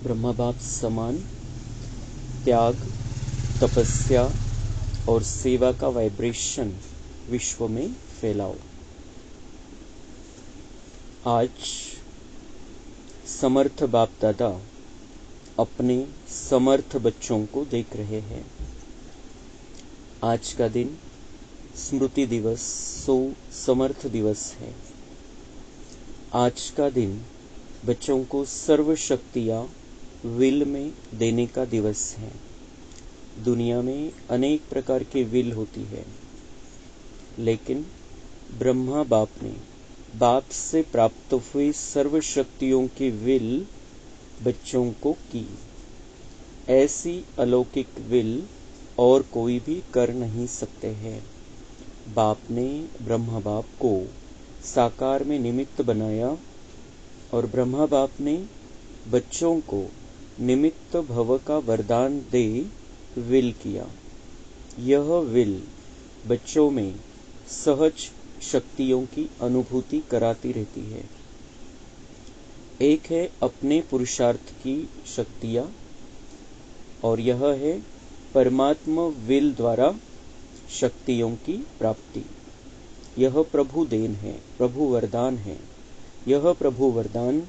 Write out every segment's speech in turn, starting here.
ब्रह्मा बाप समान त्याग, तपस्या और सेवा का वाइब्रेशन विश्व में फैलाओ। आज समर्थ बाप दादा अपने समर्थ बच्चों को देख रहे हैं। आज का दिन स्मृति दिवस सो समर्थ दिवस है। आज का दिन बच्चों को सर्व शक्तियां विल में देने का दिवस है। दुनिया में अनेक प्रकार के विल होती है, लेकिन ब्रह्मा बाप ने बाप से प्राप्त हुई सर्व शक्तियों की विल बच्चों को की। ऐसी अलौकिक विल और कोई भी कर नहीं सकते हैं। बाप ने ब्रह्मा बाप को साकार में निमित्त बनाया और ब्रह्मा बाप ने बच्चों को निमित्त भव का वरदान दे विल किया। यह विल बच्चों में सहज शक्तियों की अनुभूति कराती रहती है। एक है अपने पुरुषार्थ की शक्तियां और यह है परमात्मा विल द्वारा शक्तियों की प्राप्ति। यह प्रभु देन है, प्रभु वरदान है। यह प्रभु वरदान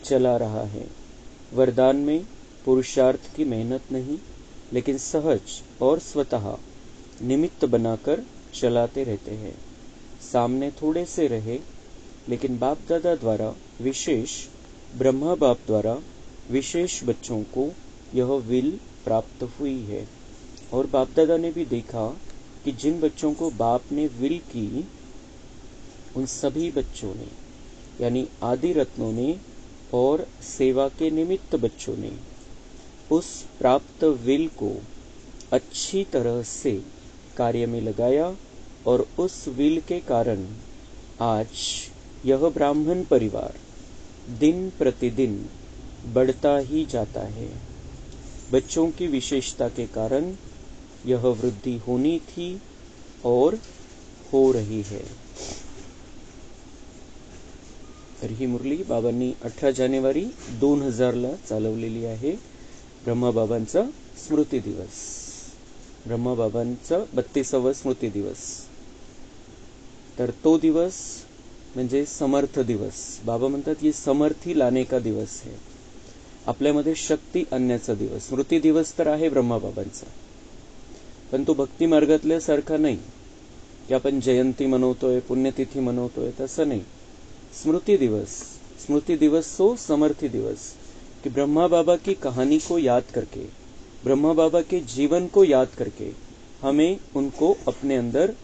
चला रहा है। वरदान में पुरुषार्थ की मेहनत नहीं, लेकिन सहज और स्वतः निमित्त बनाकर चलाते रहते हैं। सामने थोड़े से रहे, लेकिन बाप दादा द्वारा विशेष, ब्रह्मा बाप द्वारा विशेष बच्चों को यह विल प्राप्त हुई है। और बाप दादा ने भी देखा कि जिन बच्चों को बाप ने विल की, उन सभी बच्चों ने, यानी आदि रत्नों ने और सेवा के निमित्त बच्चों ने उस प्राप्त विल को अच्छी तरह से कार्य में लगाया और उस विल के कारण आज यह ब्राह्मण परिवार दिन प्रतिदिन बढ़ता ही जाता है। बच्चों की विशेषता के कारण यह वृद्धि होनी थी और हो रही है। तर ही मुरली बाबांनी 18 जानेवारी 2000ला चालवलेली आहे। ब्रह्मा बाबांचा स्मृती दिवस, ब्रह्मा बाबांचा 32वा स्मृती दिवस। तर तो दिवस म्हणजे समर्थ दिवस। बाबा म्हणतात की समर्थी लाने का दिवस है। आपल्यामध्ये शक्ती आणण्याचा दिवस। स्मृती दिवस तर आहे ब्रह्मा बाबांचा, पण तो भक्ती मार्गातल्या सारखा नाही की आपण जयंती मनवतोय, पुण्यतिथी मनवतोय, तसं नाही। स्मृति दिवस सो समर्थी दिवस, कि ब्रह्मा बाबा की कहानी को याद करके, ब्रह्मा बाबा के जीवन को याद करके हमें उनको अपने अंदर,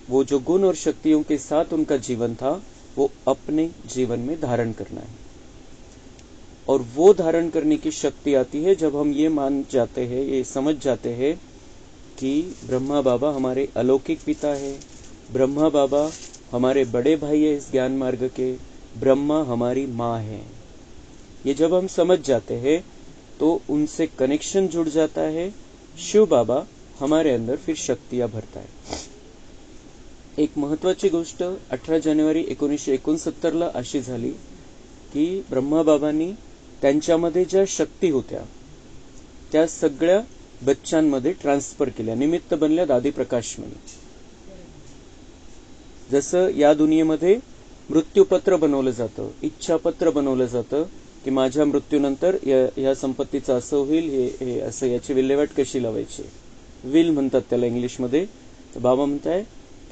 वो जो गुण और शक्तियों के साथ उनका जीवन था, वो अपने जीवन में धारण करना है। और वो धारण करने की शक्ति आती है जब हम ये मान जाते हैं, ये समझ जाते हैं कि ब्रह्मा बाबा हमारे अलौकिक पिता है, ब्रह्मा बाबा हमारे बड़े भाई है इस ज्ञान मार्ग के, ब्रह्मा हमारी माँ है। ये जब हम समझ जाते हैं तो उनसे कनेक्शन जुड़ जाता है। शिव बाबा हमारे अंदर फिर शक्तियां भरता है। एक महत्वाची गोष्ट 18 जानेवारी 1969ला अशी झाली की ब्रह्मा बाबांनी त्यांच्यामध्ये ज्या शक्ती होत्या त्या सगळ्या बच्चांमध्ये ट्रान्सफर केल्या, निमित्त बनल्या दादी प्रकाशमणी। जसं या दुनियेमध्ये मृत्यूपत्र बनवलं जातं, इच्छापत्र बनवलं जातं की माझ्या मृत्यूनंतर या संपत्तीचं असं होईल, हे असं, याची विल्हेवाट कशी लावायची, विल म्हणतात त्याला इंग्लिशमध्ये। तर बाबा म्हणताय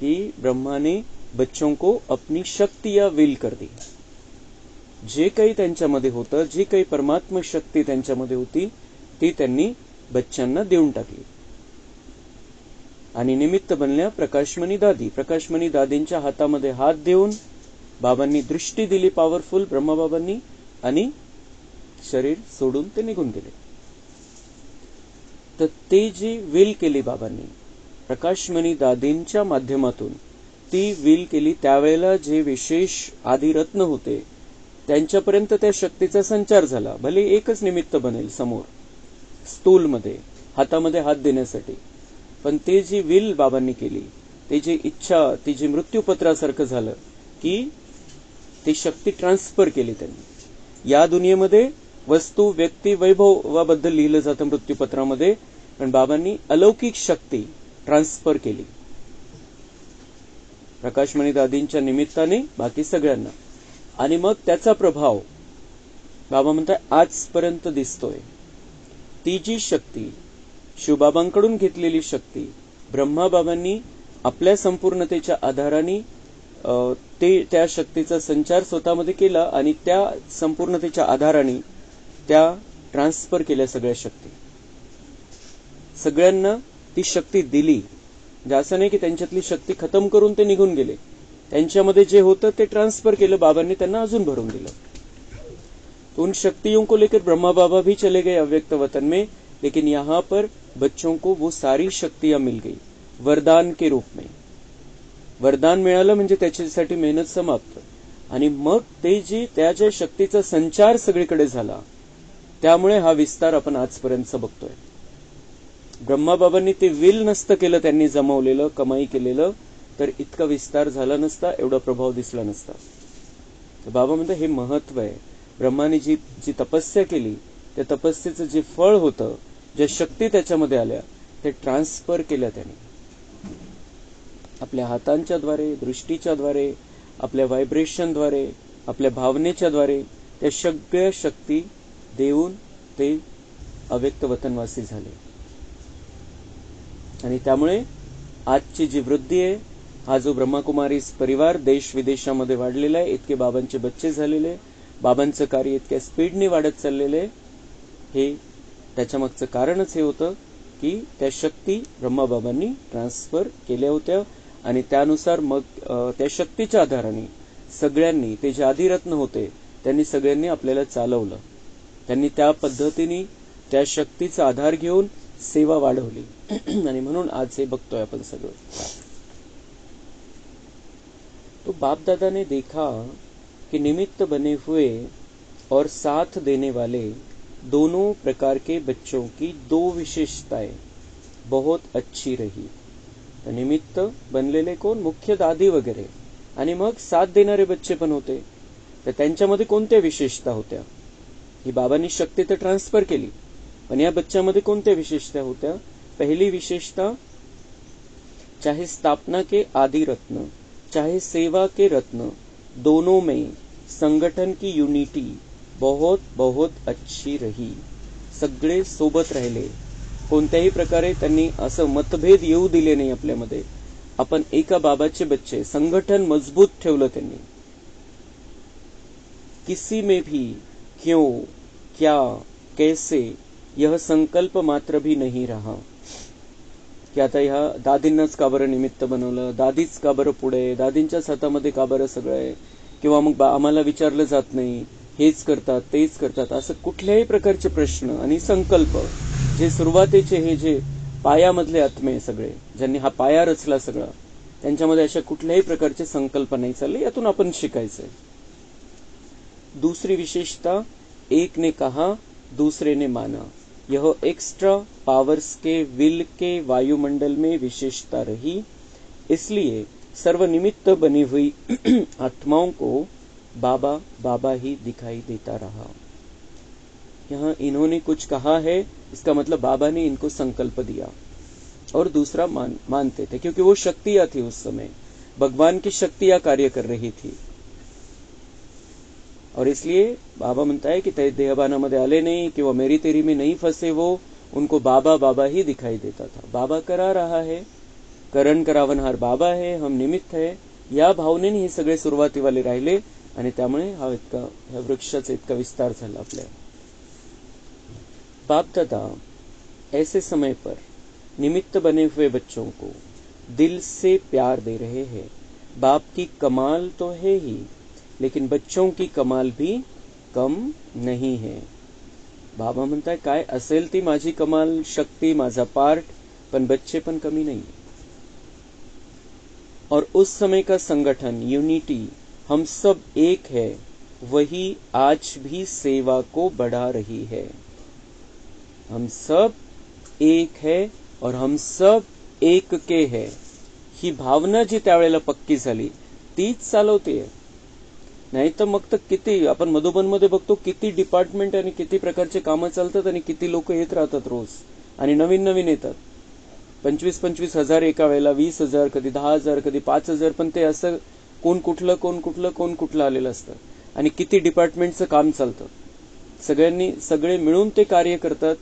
कि ब्रह्मा ने बच्चों को अपनी शक्ति या विल कर दी। जे काही त्यांच्यामध्ये होतं, जी काही परमात्मा शक्ती त्यांच्यामध्ये होती, ती त्यांनी बच्चांना देऊन टाकली आणि निमित्त बनल्या प्रकाशमणी दादी। प्रकाशमणी दादींच्या हातामध्ये हात देऊन बाबांनी दृष्टी दिली पॉवरफुल ब्रह्मा बाबांनी, आणि शरीर सोडून ते निघून गेले। तर ते जी विल केली बाबांनी प्रकाशमणी दादींच्या माध्यमातून, ती विल केली, त्यावेळेला जे विशेष आदिरत्न होते त्यांच्यापर्यंत त्या शक्तीचा संचार झाला। भले एकच निमित्त बनेल समोर स्थूलमध्ये, हातामध्ये हात देण्यासाठी, पण ते जी विल बाबांनी केली, ते जी इच्छा, ती जी मृत्यूपत्रासारखं झालं की ती शक्ती ट्रान्सफर केली त्यांनी। या दुनियेमध्ये वस्तू, व्यक्ती, वैभवाबद्दल लिहिलं जातं मृत्यूपत्रामध्ये, पण बाबांनी अलौकिक शक्ती ट्रान्सफर केली प्रकाशमणी दादींच्या निमित्ताने बाकी सगळ्यांना. आणि मग त्याचा प्रभाव बाबा म्हणतात आजपर्यंत दिसतोय. ती जी शक्ती शिवबाबांकडून घेतलेली शक्ती ब्रह्माबाबांनी आपल्या संपूर्णतेच्या आधाराने त्या शक्तीचा संचार स्वतःमध्ये केला आणि त्या संपूर्णतेच्या आधाराने त्या ट्रान्सफर केल्या सगळ्या शक्ती. सगळ्यांना ती शक्ती दिली. असं नाही की त्यांच्यातली शक्ती खतम करून ते निघून गेले. त्यांच्यामध्ये जे होतं ते ट्रान्सफर केलं बाबांनी, त्यांना अजून भरून दिलं. उन शक्तियों को लेकर ब्रह्मा बाबा भी चले गए अव्यक्त वतन में, लेकिन यहाँ पर बच्चों को वो सारी शक्तियां मिल गई वरदान के रूप में. वरदान मिळालं म्हणजे त्याच्यासाठी मेहनत समाप्त. आणि मग ते त्या ज्या शक्तीचा संचार सगळीकडे झाला, त्यामुळे हा विस्तार आपण आजपर्यंत बघतोय. ब्रह्माबाबांनी ते विल नसतं केलं, त्यांनी जमवलेलं, कमाई केलेलं, तर इतका विस्तार झाला नसता, एवढा प्रभाव दिसला नसता. तर बाबा म्हणतात हे महत्व आहे. ब्रह्माने जी तपस्या केली, त्या तपस्येचं जे फळ होतं, ज्या शक्ती त्याच्यामध्ये आल्या, ते ट्रान्सफर केल्या त्याने आपल्या हातांच्या द्वारे, दृष्टीच्या द्वारे, आपल्या व्हायब्रेशनद्वारे, आपल्या भावनेच्या द्वारे त्या सगळ्या शक्ती देऊन ते अव्यक्त वतनवासी झाले. आणि त्यामुळे आजची जी वृद्धी आहे, हा जो ब्रह्माकुमारी परिवार देश विदेशामध्ये वाढलेला आहे, इतके बाबांचे बच्चे झालेले, बाबांचं कार्य इतक्या स्पीडने वाढत चाललेले, हे त्याच्यामागचं कारणच हे होतं की त्या शक्ती ब्रह्माबाबांनी ट्रान्सफर केल्या होत्या. आणि त्यानुसार मग त्या शक्तीच्या आधाराने सगळ्यांनी, ते जे आदिरत्न होते त्यांनी सगळ्यांनी आपल्याला चालवलं. त्यांनी त्या पद्धतीने त्या शक्तीचा आधार घेऊन सेवा वाढवली. आणि म्हणून आज हे बघतोय आपण सगळं. तो बाप दादा ने देखा कि निमित्त बने हुए और साथ देने वाले दोनों प्रकार के बच्चों की दो विशेषताएं बहुत अच्छी रही. तर निमित्त बनलेले कोण? मुख्य दादी वगैरे, आणि मग साथ देणारे बच्चे पण होते. तर त्यांच्यामध्ये कोणत्या विशेषता होत्या? ही बाबांनी शक्ती तर ट्रान्सफर केली, पण या बच्च्यामध्ये कोणत्या विशेषता होत्या? पहली विशेषता, चाहे स्थापना के आदि रत्न, चाहे सेवा के रत्न, दोनों में संगठन की यूनिटी बहुत बहुत अच्छी रही. सगळे सोबत राहिले. कोणत्याही प्रकारे त्यांनी असं मतभेद येऊ दिले नाही आपल्यामध्ये. आपण एका बाबाचे बच्चे, संगठन मजबूत ठेवलं त्यांनी. किसी में भी क्यों, क्या, कैसे यह संकल्प मात्र भी नहीं रहा की आता ह्या दादींनाच का बरं निमित्त बनवलं, दादीच का बरं पुढे, दादींच्याच हातामध्ये का बरं सगळं आहे, किंवा मग आम्हाला विचारलं जात नाही, हेच करतात तेच करतात, असं कुठल्याही प्रकारचे प्रश्न आणि संकल्प, जे सुरुवातीचे हे जे पायामधले आत्मे सगळे, ज्यांनी हा पाया रचला सगळा, त्यांच्यामध्ये अशा कुठल्याही प्रकारचे संकल्प नाही चालले. यातून आपण शिकायचंय. दूसरी विशेषता, एक ने कहा दूसरे ने माना. यह एक्स्ट्रा पावर्स के विल के वायुमंडल में विशेषता रही. इसलिए सर्व निमित्त बनी हुई आत्माओं को बाबा बाबा ही दिखाई देता रहा. यहाँ इन्होंने कुछ कहा है, इसका मतलब बाबा ने इनको संकल्प दिया और दूसरा मानते थे, क्योंकि वो शक्तियां थी उस समय, भगवान की शक्तियां कार्य कर रही थी. और इसलिए बाबा म्हणता है कि ते देहबानामध्ये आले नहीं, कि वो मेरी तेरी में नहीं फंसे, वो उनको बाबा बाबा ही दिखाई देता था. बाबा करा रहा है, करण करावनहार बाबा है, हम निमित्त है, या भावनेने हे सगळे सुरुवातीवाले राहिले. आणि त्यामुळे हा वृक्षाचा इतका विस्तार झाला आपल्या. बाप दादा ऐसे समय पर निमित्त बने हुए बच्चों को दिल से प्यार दे रहे हैं. बाप की कमाल तो है ही, लेकिन बच्चों की कमाल भी कम नहीं है. बाबा म्हणताय काय असेल ती माझी कमाल, शक्ती, माझा पार्ट, पण बच्चे पण कमी नहीं. और उस समय का संगठन, यूनिटी, हम सब एक है, वही आज भी सेवा को बढ़ा रही है. हम सब एक है और हम सब एक के है, ही भावना जी त्यावेळेला पक्की झाली, तीच चालवते. नाही तर मग तर किती आपण मधुबनमध्ये बघतो, किती डिपार्टमेंट आणि किती प्रकारचे कामं चालतात आणि किती लोक येत राहतात रोज आणि नवीन नवीन येतात. 25-25 हजार एका वेळेला, 20,000, कधी 10,000, कधी 5,000, पण ते असं कोण कुठलं आलेलं असतं आणि किती डिपार्टमेंटचं काम चालतं. सगळे मिळून ते कार्य करतात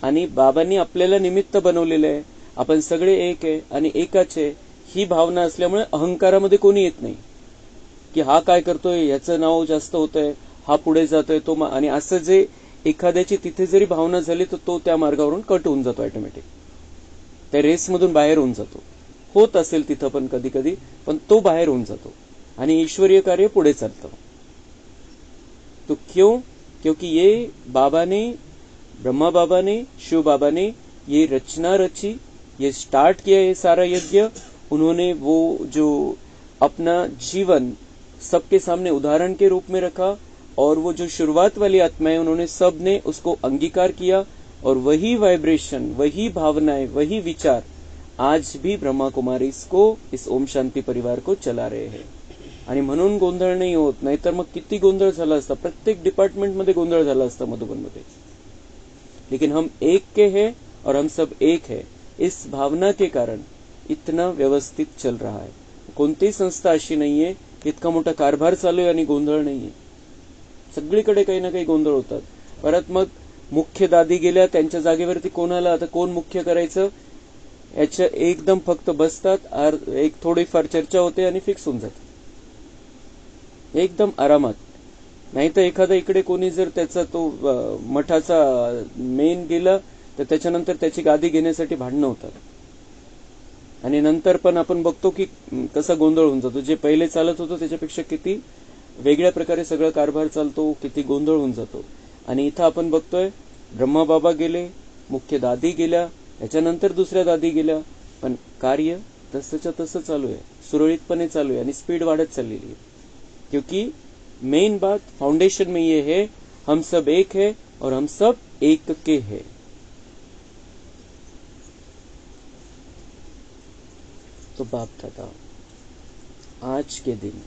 आणि बाबांनी आपल्याला निमित्त बनवलेलं आहे. आपण सगळे एक आहे आणि एकाचे ही भावना असल्यामुळे अहंकारामध्ये कोणी येत नाही की हा काय करतोय, याचं नाव जास्त होतंय, हा पुढे जातोय तो, आणि असं जे एखाद्याची तिथे जरी भावना झाली तर तो त्या मार्गावरून कट होऊन जातो ऑटोमॅटिक, त्या रेसमधून बाहेर होऊन जातो. होत असेल तिथं पण कधी कधी, पण तो बाहेर होऊन जातो आणि ईश्वरीय कार्य पुढे चालतं. तो क्यों? क्योंकि ये बाबा ने, ब्रह्मा बाबा ने, शिव बाबा ने ये रचना रची, ये स्टार्ट किया ये सारा यज्ञ. उन्होंने वो जो अपना जीवन सबके सामने उदाहरण के रूप में रखा और वो जो शुरुआत वाली आत्माएं उन्होंने सब ने उसको अंगीकार किया और वही वाइब्रेशन, वही भावनाएं, वही विचार आज भी ब्रह्मा कुमारी इसको, इस ओम शांति परिवार को चला रहे हैं. आणि म्हणून गोंधळ नाही होत, नाहीतर मग किती गोंधळ झाला असता, प्रत्येक डिपार्टमेंटमध्ये गोंधळ झाला असता मधुबनमध्ये. लेकिन हम एक के हैं और हम सब एक है, इस भावना के कारण इतना व्यवस्थित चल रहा है. कोणतीही संस्था अशी नाहीये इतका मोठा कारभार चालू आहे आणि गोंधळ नाहीये. सगळीकडे काही ना काही गोंधळ होतात. परत मग मुख्य दादी गेल्या, त्यांच्या जागेवरती कोणाला आता कोण मुख्य करायचं याच्या एकदम फक्त बसतात, एक थोडीफार चर्चा होते आणि फिक्स होऊन जाते एकदम आरामात. नाही तर एखादा इकडे कोणी जर त्याचा तो मठाचा मेन गेला तर त्याच्यानंतर त्याची गादी घेण्यासाठी भांडणं होतात आणि नंतर पण आपण बघतो की कसा गोंधळ होऊन जातो. जे पहिले चालत होतं त्याच्यापेक्षा किती वेगळ्या प्रकारे सगळा कारभार चालतो, किती गोंधळ होऊन जातो. आणि इथं आपण बघतोय ब्रह्मा बाबा गेले, मुख्य दादी गेल्या, त्याच्यानंतर दुसऱ्या दादी गेल्या, पण कार्य तसंच्या तसं चालू आहे, सुरळीतपणे चालू आहे आणि स्पीड वाढत चाललेली आहे. क्योंकि मेन बात फाउंडेशन में ये है, हम सब एक है और हम सब एक के हैं. तो बाप दादा आज के दिन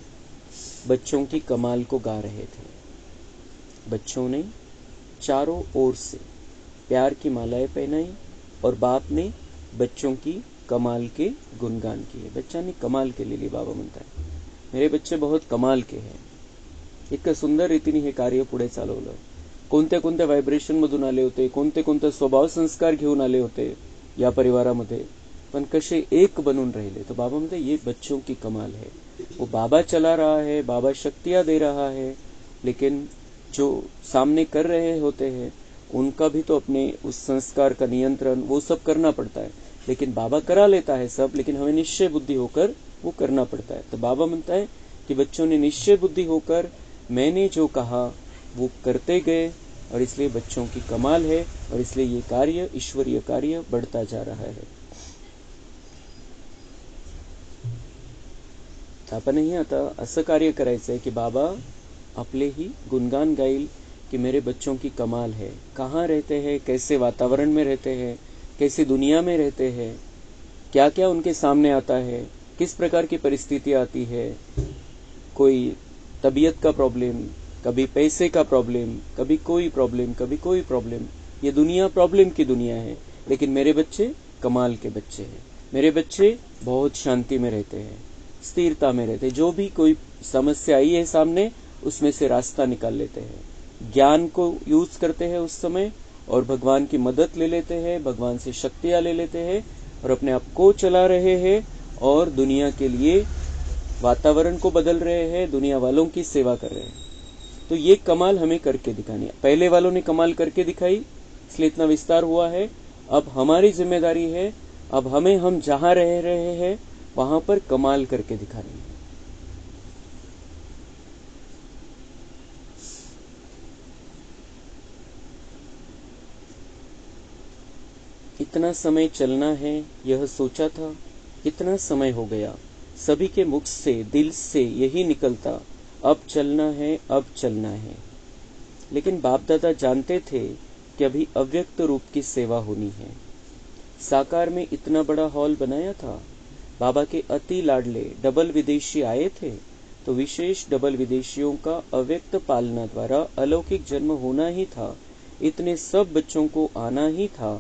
बच्चों की कमाल को गा रहे थे. बच्चों ने चारों ओर से प्यार की मालाएं पहनाई और बाप ने बच्चों की कमाल के गुणगान किए. बच्चांनी कमाल केलेली, बाबा म्हणतात मेरे बच्चे बहुत कमाल के हैं. इतकं सुंदर रीतीने हे कार्य पुढे चालवलं. कोणत्या कोणत्या व्हायब्रेशन मधून आले होते, कोणते कोणते स्वभाव संस्कार घेऊन आले होते या परिवारामध्ये, पण कसे एक बनून राहिले. तो बाबा म्हणते ये बच्चों की कमाल है. वो बाबा चला रहा है, बाबा शक्तियां दे रहा है, लेकिन जो सामने कर रहे होते हैं उनका भी तो अपने उस संस्कार का नियंत्रण वो सब करना पड़ता है. लेकिन बाबा करा लेता है सब, लेकिन हमें निश्चय बुद्धि होकर वो करना पड़ता है. तो बाबा म्हणता है कि बच्चों ने निश्चय बुद्धि होकर मैंने जो कहा वो करते गए और इसलिए बच्चों की कमाल है और इसलिए ये कार्य, ईश्वरीय कार्य बढ़ता जा रहा है. आपणही आता असं कार्य करायचंय की बाबा आपलेही गुणगान गाईल कि मेरे बच्चों की कमाल है. कहाँ रहते हैं, कैसे वातावरण में रहते हैं, कैसी दुनिया में रहते हैं, क्या क्या उनके सामने आता है, किस प्रकार की परिस्थिति आती है, कोई तबीयत का प्रॉब्लम, कभी पैसे का प्रॉब्लम, कभी कोई प्रॉब्लम. ये दुनिया प्रॉब्लम की दुनिया है, लेकिन मेरे बच्चे कमाल के बच्चे हैं. मेरे बच्चे बहुत शांति में रहते हैं, स्थिरता में रहते हैं. जो भी कोई समस्या आई है सामने उसमें से रास्ता निकाल लेते हैं, ज्ञान को यूज करते हैं उस समय और भगवान की मदद ले लेते हैं, भगवान से शक्तियां ले लेते हैं और अपने आप को चला रहे हैं और दुनिया के लिए वातावरण को बदल रहे हैं, दुनिया वालों की सेवा कर रहे हैं. तो ये कमाल हमें करके दिखानी है. पहले वालों ने कमाल करके दिखाई, इसलिए इतना विस्तार हुआ है. अब हमारी जिम्मेदारी है, अब हमें हम जहां रह रहे हैं वहां पर कमाल करके दिखानी है. इतना समय चलना है यह सोचा था, कितना समय हो गया. सभी के मुख से, दिल से यही निकलता, अब चलना है, अब चलना है. लेकिन बाप दादा जानते थे कि अभी अव्यक्त रूप की सेवा होनी है. साकार में इतना बड़ा हॉल बनाया था, बाबा के अति लाडले डबल विदेशी आए थे तो विशेष डबल विदेशियों का अव्यक्त पालना द्वारा अलौकिक जन्म होना ही था, इतने सब बच्चों को आना ही था,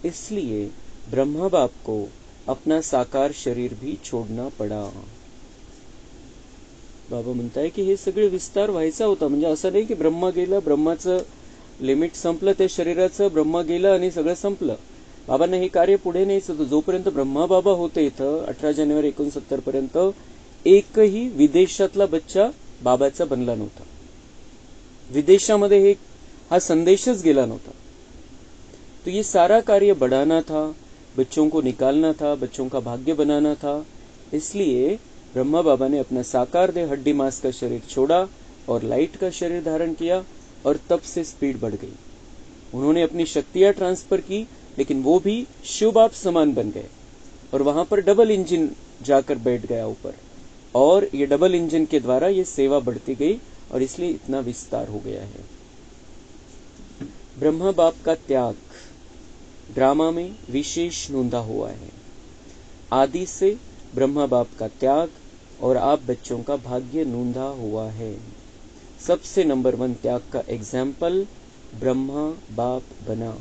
इसलिए ब्रह्मा बाप को अपना साकार शरीर भी छोड़ना पडा। बाबा म्हणताय की हे सगळे विस्तार व्हायचा होता, म्हणजे असं नाही की ब्रह्मा गेला, ब्रह्माचं लिमिट संपलं, त्या शरीराचं ब्रह्मा गेला आणि सगळं संपलं. बाबांना हे कार्य पुढे न्यायचं होतं. जोपर्यंत ब्रह्मा बाबा होते इथं 18 जानेवारी 69 पर्यंत एकही विदेशातला बच्चा बाबाचा बनला नव्हता. विदेशामध्ये हा संदेशच गेला नव्हता. तो ये सारा कार्य बढ़ाना था, बच्चों को निकालना था, बच्चों का भाग्य बनाना था. इसलिए ब्रह्मा बाबा ने अपना साकार देह हड्डी मांस का शरीर छोड़ा और लाइट का शरीर धारण किया, और तब से स्पीड बढ़ गई. उन्होंने अपनी शक्तियां ट्रांसफर की, लेकिन वो भी शिव बाप समान बन गए, और वहां पर डबल इंजन जाकर बैठ गया ऊपर, और ये डबल इंजन के द्वारा ये सेवा बढ़ती गई, और इसलिए इतना विस्तार हो गया है. ब्रह्मा बाप का त्याग ड्रामा में विशेष नोंदा हुआ है. आदि से ब्रह्मा बाप का त्याग और आप बच्चों का भाग्य नोंदा हुआ है. सबसे नंबर 1 त्याग का एग्जाम्पल ब्रह्मा बाप बना.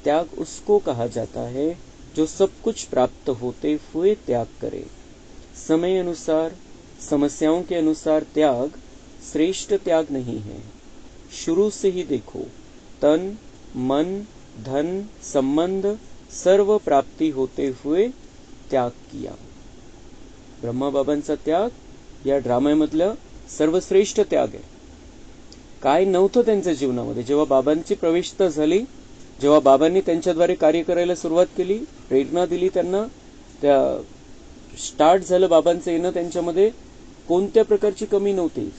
त्याग उसको कहा जाता है जो सब कुछ प्राप्त होते हुए त्याग करे. समय अनुसार, समस्याओं के अनुसार त्याग श्रेष्ठ त्याग नहीं है. शुरू से ही देखो, तन मन धन संबंध सर्व प्राप्ति होते हुए त्याग किया. ब्रह्मा बाबांचा त्याग या ड्राम्यामधलं सर्वश्रेष्ठ त्याग आहे. काय नव्हतं त्यांच्या जीवनामध्ये. जेव्हा बाबांची प्रवेशता झाली, जेव्हा बाबांनी त्यांच्याद्वारे कार्य करायला सुरुवात केली, प्रेरणा दिली त्यांना, त्या स्टार्ट झालं बाबांचं येणं त्यांच्यामध्ये, कोणत्या प्रकारची कमी नव्हती.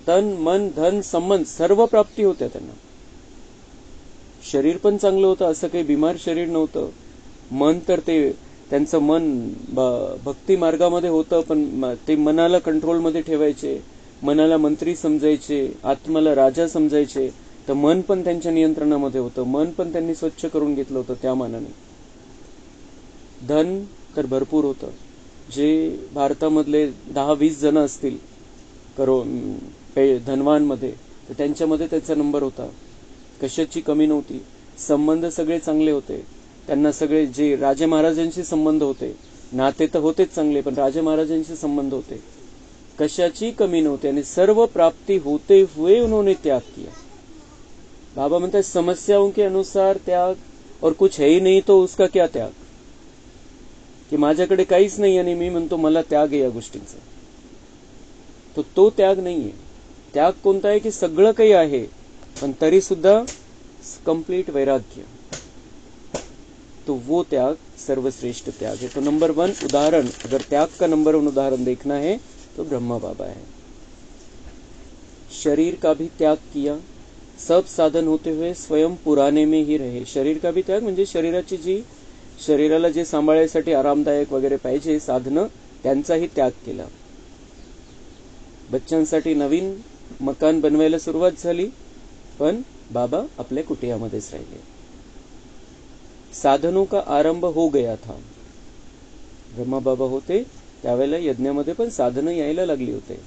तन मन धन संबंध सर्व प्राप्ती होत्या त्यांना. शरीर पण चांगलं होतं, असं काही बिमार शरीर नव्हतं. मन तर ते त्यांचं मन भक्ती मार्गामध्ये होतं, पण ते मनाला कंट्रोलमध्ये ठेवायचे, मनाला मंत्री समजायचे, आत्म्याला राजा समजायचे. तर मन पण त्यांच्या नियंत्रणामध्ये होतं. मन पण त्यांनी स्वच्छ करून घेतलं होतं त्या मानाने. धन तर भरपूर होतं. जे भारतामधले 10-20 जण असतील धनवानमध्ये, तर त्यांच्यामध्ये त्याचा नंबर होता. कशाची कमी नव्हती. संबंध सगळे चांगले होते त्यांना. सगळे जे राजे महाराजांशी संबंध होते, नाते तर होतेच चांगले, पण राजे महाराजांशी संबंध होते, कशाची कमी नव्हती. आणि सर्व प्राप्ति होते हुए उन्होंने त्याग किया. बाबा म्हणतात समस्याओं के अनुसार त्याग, और कुछ है ही नहीं तो उसका क्या त्याग. की माझ्याकडे काहीच नाही आणि मी म्हणतो मला त्याग आहे या गोष्टींचा, तो त्याग नाहीये. त्याग कोणता आहे की सगळं काही आहे पण तरी सुद्धा कंप्लीट वैराग्य, तो वो त्याग सर्वश्रेष्ठ त्याग है. तो नंबर 1 उदाहरण, अगर त्याग का नंबर 1 उदाहरण देखना है तो ब्रह्मा बाबा है. शरीर का भी त्याग किया, सब साधन होते हुए स्वयं पुराने में ही रहे. शरीर का भी त्याग म्हणजे शरीराची जी शरीराला जे सांभाळण्यासाठी आरामदायक वगैरे पाहिजे साधनं, त्यांचाही त्याग केला. बच्चांसाठी नवीन मकान बनवायला सुरुवात झाली, पण बाबा आपल्या कुटियामध्येच राहिले. साधनों का आरंभ हो गया था. ब्रह्मा बाबा होते त्यावेळेला यज्ञामध्ये पण साधनं यायला लागली होते.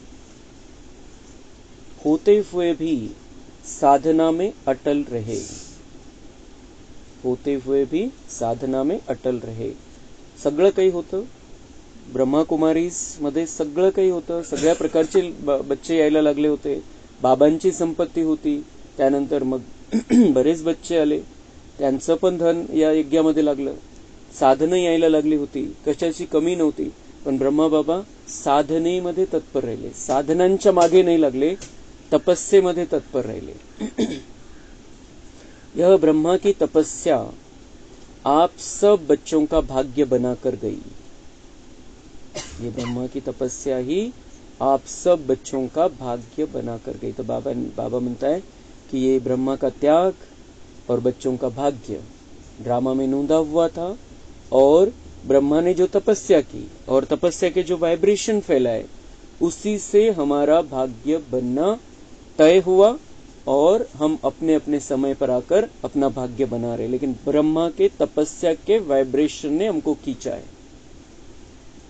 होते हुए भी साधना में अटल रहे. होते हुए भी साधना में अटल रहे. सगळं काही होतं ब्रह्माकुमारीज मध्ये, सगळं काही होतं. सगळ्या प्रकारचे बच्चे यायला लागले होते. बाबांची संपत्ती होती. त्यानंतर मग बरेच बच्चे आले, त्यांचं पण धन या यज्ञामध्ये लागलं. साधनं यायला लागली होती, कशाची कमी नव्हती. पण ब्रह्मा बाबा साधनेमध्ये तत्पर राहिले. साधनांच्या मागे नाही लागले, तपस्येमध्ये तत्पर राहिले. यह ब्रह्मा की तपस्या आप सब बच्चों का भाग्य बनाकर गई. ये ब्रह्मा की तपस्या ही आप सब बच्चों का भाग्य बनाकर गई. तो बाबा म्हणता है कि ये ब्रह्मा का त्याग और बच्चों का भाग्य ड्रामा में नोंदा हुआ था, और ब्रह्मा ने जो तपस्या की और तपस्या के जो वाइब्रेशन फैलाए, उसी से हमारा भाग्य बनना तय हुआ, और हम अपने अपने समय पर आकर अपना भाग्य बना रहे. लेकिन ब्रह्मा के तपस्या के वाइब्रेशन ने हमको खींचा है.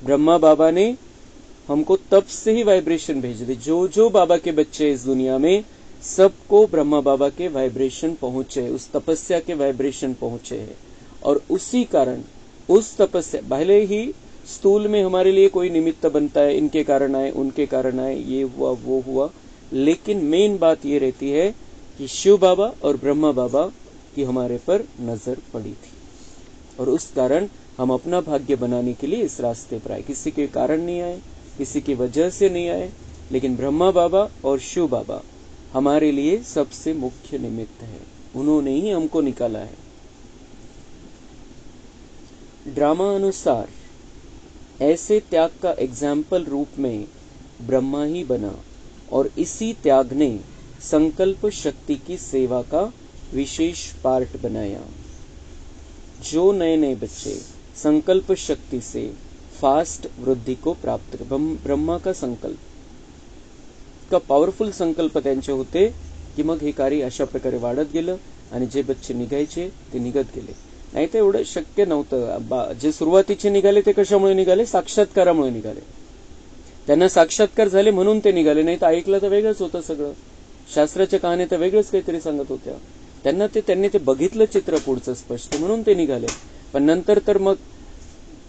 ब्रह्मा बाबा ने हमको तब से ही वाइब्रेशन भेज दी। जो जो बाबा के बच्चे इस दुनिया में, सबको ब्रह्मा बाबा के वाइब्रेशन पहुंचे, उस तपस्या के वाइब्रेशन पहुंचे हैं। और उसी कारण उस तपस्या, भले ही स्थूल में हमारे लिए कोई निमित्त बनता है, इनके कारण आए, उनके कारण आए, ये हुआ वो हुआ, लेकिन मेन बात ये रहती है कि शिव बाबा और ब्रह्मा बाबा की हमारे पर नजर पड़ी थी, और उस कारण हम अपना भाग्य बनाने के लिए इस रास्ते पर आए। किसी के कारण नहीं आए, किसी की वजह से नहीं आए, लेकिन ब्रह्मा बाबा और शिव बाबा हमारे लिए सबसे मुख्य निमित्त है। उन्होंने ही हमको निकाला है। ड्रामा अनुसार ऐसे त्याग का एग्जाम्पल रूप में ब्रह्मा ही बना, और इसी त्याग ने संकल्प शक्ति की सेवा का विशेष पार्ट बनाया। जो नए नए बच्चे संकल्प शक्ती से फास्ट वृद्धी को प्राप्त कर, ब्रह्मा का संकल्प का पॉवरफुल संकल्प त्यांचे होते की मग हे कार्य अशा प्रकारे वाढत गेलं आणि जे बच्चे निघायचे ते निघत गेले। नाही तर एवढं शक्य नव्हतं। जे सुरुवातीचे निघाले ते कशामुळे निघाले? साक्षात्कारामुळे निघाले। त्यांना साक्षात्कार झाले म्हणून ते निघाले, नाही तर ऐकलं तर वेगळंच होतं सगळं। शास्त्राच्या कहाण्या तर वेगळंच काहीतरी सांगत होत्या। त्यांनी ते बघितलं चित्र पुढचं स्पष्ट, म्हणून ते निघाले। पण नंतर तर मग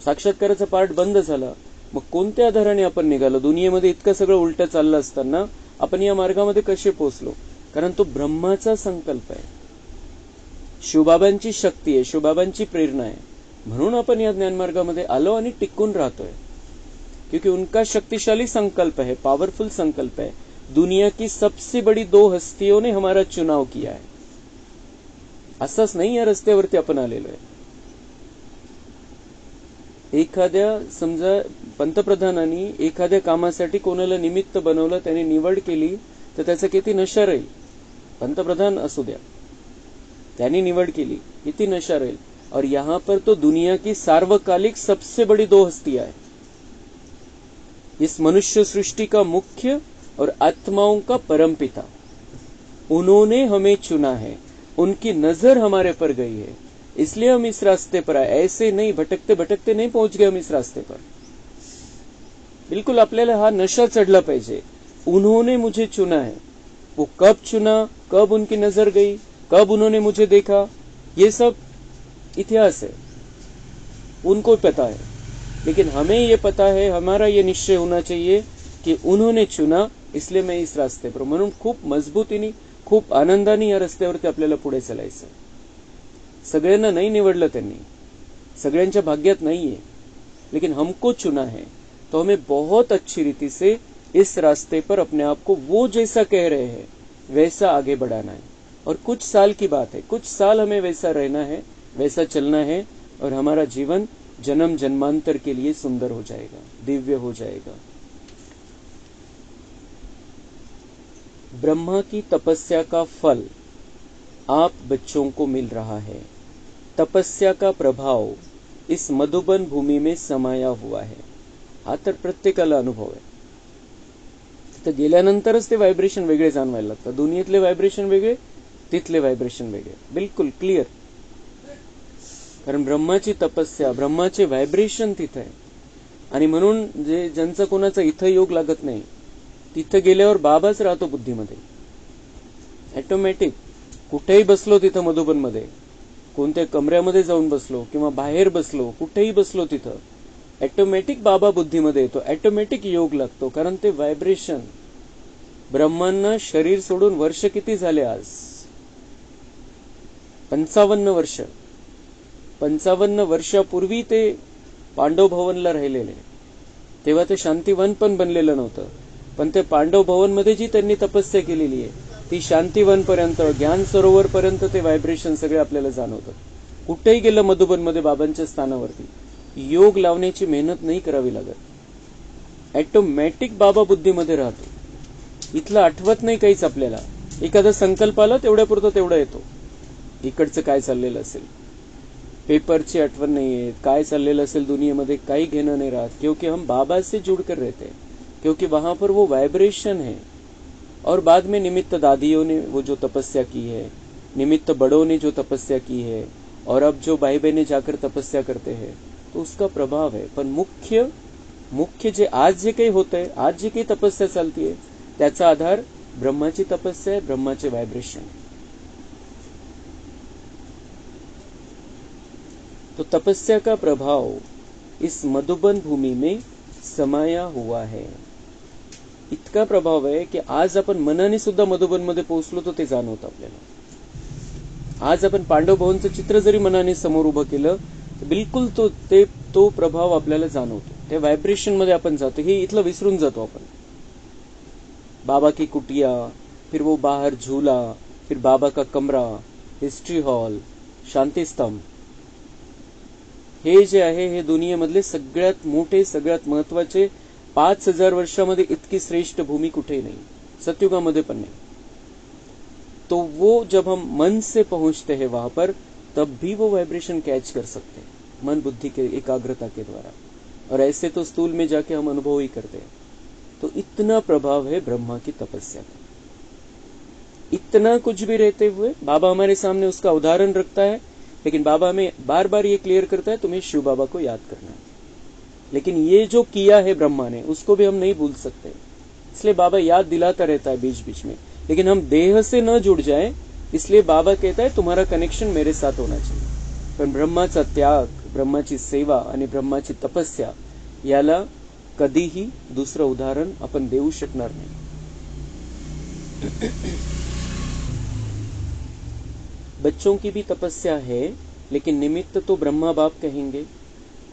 साक्षात्काराचा पार्ट बंद झाला। मग कोणत्या आधाराने आपण निघालो? दुनियेमध्ये इतकं सगळं उलटं चाललं असताना आपण या मार्गामध्ये कसे पोहोचलो? कारण तो ब्रह्माचा संकल्प आहे, शिवबाबांची शक्ती आहे, शिवबाबांची प्रेरणा आहे, म्हणून आपण या ज्ञानमार्गामध्ये आलो आणि टिकून राहतोय। क्योंकि उनका शक्तिशाली संकल्प है, पावरफुल संकल्प है। दुनिया की सबसे बड़ी 2 हस्तियों ने हमारा चुनाव किया है। असंच नाही या रस्त्यावरती आपण आलेलो आहे। एखाद्या समजा पंतप्रधानांनी एखाद्या कामासाठी कोणाला निमित्त बनवलं, त्याने निवड केली, तर त्याचं किती नशा राहील? पंतप्रधान असू द्या, त्याने निवड केली, किती नशा राहील। और यहां पर तो दुनिया की सार्वकालिक सबसे बड़ी 2 हस्तियां है। इस मनुष्य सृष्टि का मुख्य और आत्माओं का परमपिता, उन्होंने हमें चुना है, उनकी नजर हमारे पर गई है, इसलिए हम इस रास्ते पर आए। ऐसे नहीं भटकते भटकते नहीं पहुंच गए हम इस रास्ते पर। बिल्कुल आपल्याला हा नशा चढ़ला पाहिजे। उन्होंने मुझे चुना है। वो कब चुना, कब उनकी नजर गई, कब उन्होंने मुझे देखा, ये सब इतिहास है, उनको पता है। लेकिन हमें ये पता है, हमारा ये निश्चय होना चाहिए कि उन्होंने चुना, इसलिए मैं इस रास्ते पर। म्हणून खूप मजबूतीने, खूप आनंदाने या रस्त्यावरती आपल्याला पुढे चालायचं। सगळ्यांना नहीं निवडलं त्यांनी, सगळ्यांच्या भाग्यात नहीं है, लेकिन हमको चुना है, तो हमें बहुत अच्छी रीति से इस रास्ते पर अपने आप को वो जैसा कह रहे हैं वैसा आगे बढ़ाना है। और कुछ साल की बात है, कुछ साल हमें वैसा रहना है, वैसा चलना है, और हमारा जीवन जन्म जन्मांतर के लिए सुंदर हो जाएगा, दिव्य हो जाएगा। ब्रह्मा की तपस्या का फल आप बच्चों को मिल रहा है। तपस्या का प्रभाव इस मधुबन भूमि में समाया हुआ है। हा तर प्रत्येकाला अनुभव आहे। तिथे गेल्यानंतरच ते व्हायब्रेशन वेगळे जाणवायला लागतात। दुनियेतले व्हायब्रेशन वेगळे, तिथले व्हायब्रेशन वेगळे, बिलकुल क्लिअर। कारण ब्रह्माची तपस्या, ब्रह्माचे व्हायब्रेशन तिथे आहे। आणि म्हणून ज्यांचा कोणाचा इथं योग लागत नाही, तिथं गेल्यावर बाबाच राहतो बुद्धीमध्ये ऑटोमॅटिक। कुठेही बसलो तिथं मधुबनमध्ये, कोणत्या कमऱ्यामध्ये जाऊन बसलो किंवा बाहेर बसलो, कुठेही बसलो तिथं ऑटोमॅटिक बाबा बुद्धीमध्ये येतो, ऑटोमॅटिक योग लागतो। कारण ते व्हायब्रेशन, ब्रह्मांना शरीर सोडून वर्ष किती झाले आज? 55 वर्ष। 55 वर्षापूर्वी ते पांडव भवनला राहिलेले, तेव्हा ते शांतिवन पण बनलेलं नव्हतं। पण ते पांडव भवन मध्ये जी त्यांनी तपस्या केलेली आहे, ती शांतिवन पर्यंत, ज्ञान सरोवर पर्यंत ते व्हायब्रेशन सगळे आपल्याला जाणवतात। कुठेही गेलं मधुबन मध्ये बाबांच्या स्थानावरती, योग लावण्याची मेहनत नाही करावी लागत, ऑटोमॅटिक बाबा बुद्धीमध्ये राहतो। इथलं आठवत नाही काहीच आपल्याला। एखादा संकल्प आला तेवढ्यापुरतं तेवढा येतो, इकडचं काय चाललेलं असेल, पेपरची आठवण नहीं है, काय चाललेलं असेल दुनियेमध्ये काही घेणं नहीं राहत। क्योंकि हम बाबा से जुड़कर रहते हैं, क्योंकि वहां पर वो वाइब्रेशन है। और बाद में निमित्त दादियों ने वो जो तपस्या की है, निमित्त बड़ों ने जो तपस्या की है, और अब जो भाई बहनें जाकर तपस्या करते हैं, तो उसका प्रभाव है। पर मुख्य मुख्य जे आज जे काही होतंय, आज जी काही तपस्या चालतीये, त्याचा आधार ब्रह्माची तपस्या आहे, ब्रह्माचे व्हायब्रेशन. तो तपस्या का प्रभाव इस मधुबन भूमि में समाया हुआ है. इतका प्रभाव आहे की आज आपण मनाने सुद्धा मधुबन मध्ये पोहोचलो तर ते जाणवतं आपल्याला. आज आपण पांडव भवनचं चित्र जरी मनाने समोर उभं केलं तर बिलकुल तो प्रभाव आपल्याला जाणवतो. त्या व्हायब्रेशन मध्ये आपण जातो, हे इथलं विसरून जातो आपण. बाबा की कुटिया, फिर वो बाहर झूला, फिर बाबा का कमरा, हिस्ट्री हॉल, शांती स्तंभ, हे जे आहे हे दुनियेमधले सगळ्यात मोठे, सगळ्यात महत्वाचे 5000 वर्षामध्ये इतकी श्रेष्ठ भूमि कुठेही नहीं, सतयुगामध्ये पण नहीं. तो वो जब हम मन से पहुंचते हैं वहां पर, तब भी वो वाइब्रेशन कैच कर सकते हैं मन बुद्धि के एकाग्रता के द्वारा. और ऐसे तो स्थूल में जाके हम अनुभव ही करते हैं. तो इतना प्रभाव है ब्रह्मा की तपस्या का. इतना कुछ भी रहते हुए बाबा हमारे सामने उसका उदाहरण रखता है, लेकिन बाबा हमें बार बार ये क्लियर करता है तुम्हें शिव बाबा को याद करना है. लेकिन ये जो किया है ब्रह्मा ने, उसको भी हम नहीं भूल सकते, इसलिए बाबा याद दिलाता रहता है बीच बीच में. लेकिन हम देह से न जुड़ जाए, इसलिए बाबा कहता है तुम्हारा कनेक्शन मेरे साथ होना चाहिए. पण ब्रह्माचा त्याग, ब्रह्माची सेवा आणि ब्रह्माची तपस्या याला कधीही दुसरं उदाहरण आपण देऊ शकणार नाही. बच्चों की भी तपस्या है, लेकिन निमित्त तो ब्रह्मा बाप कहेंगे.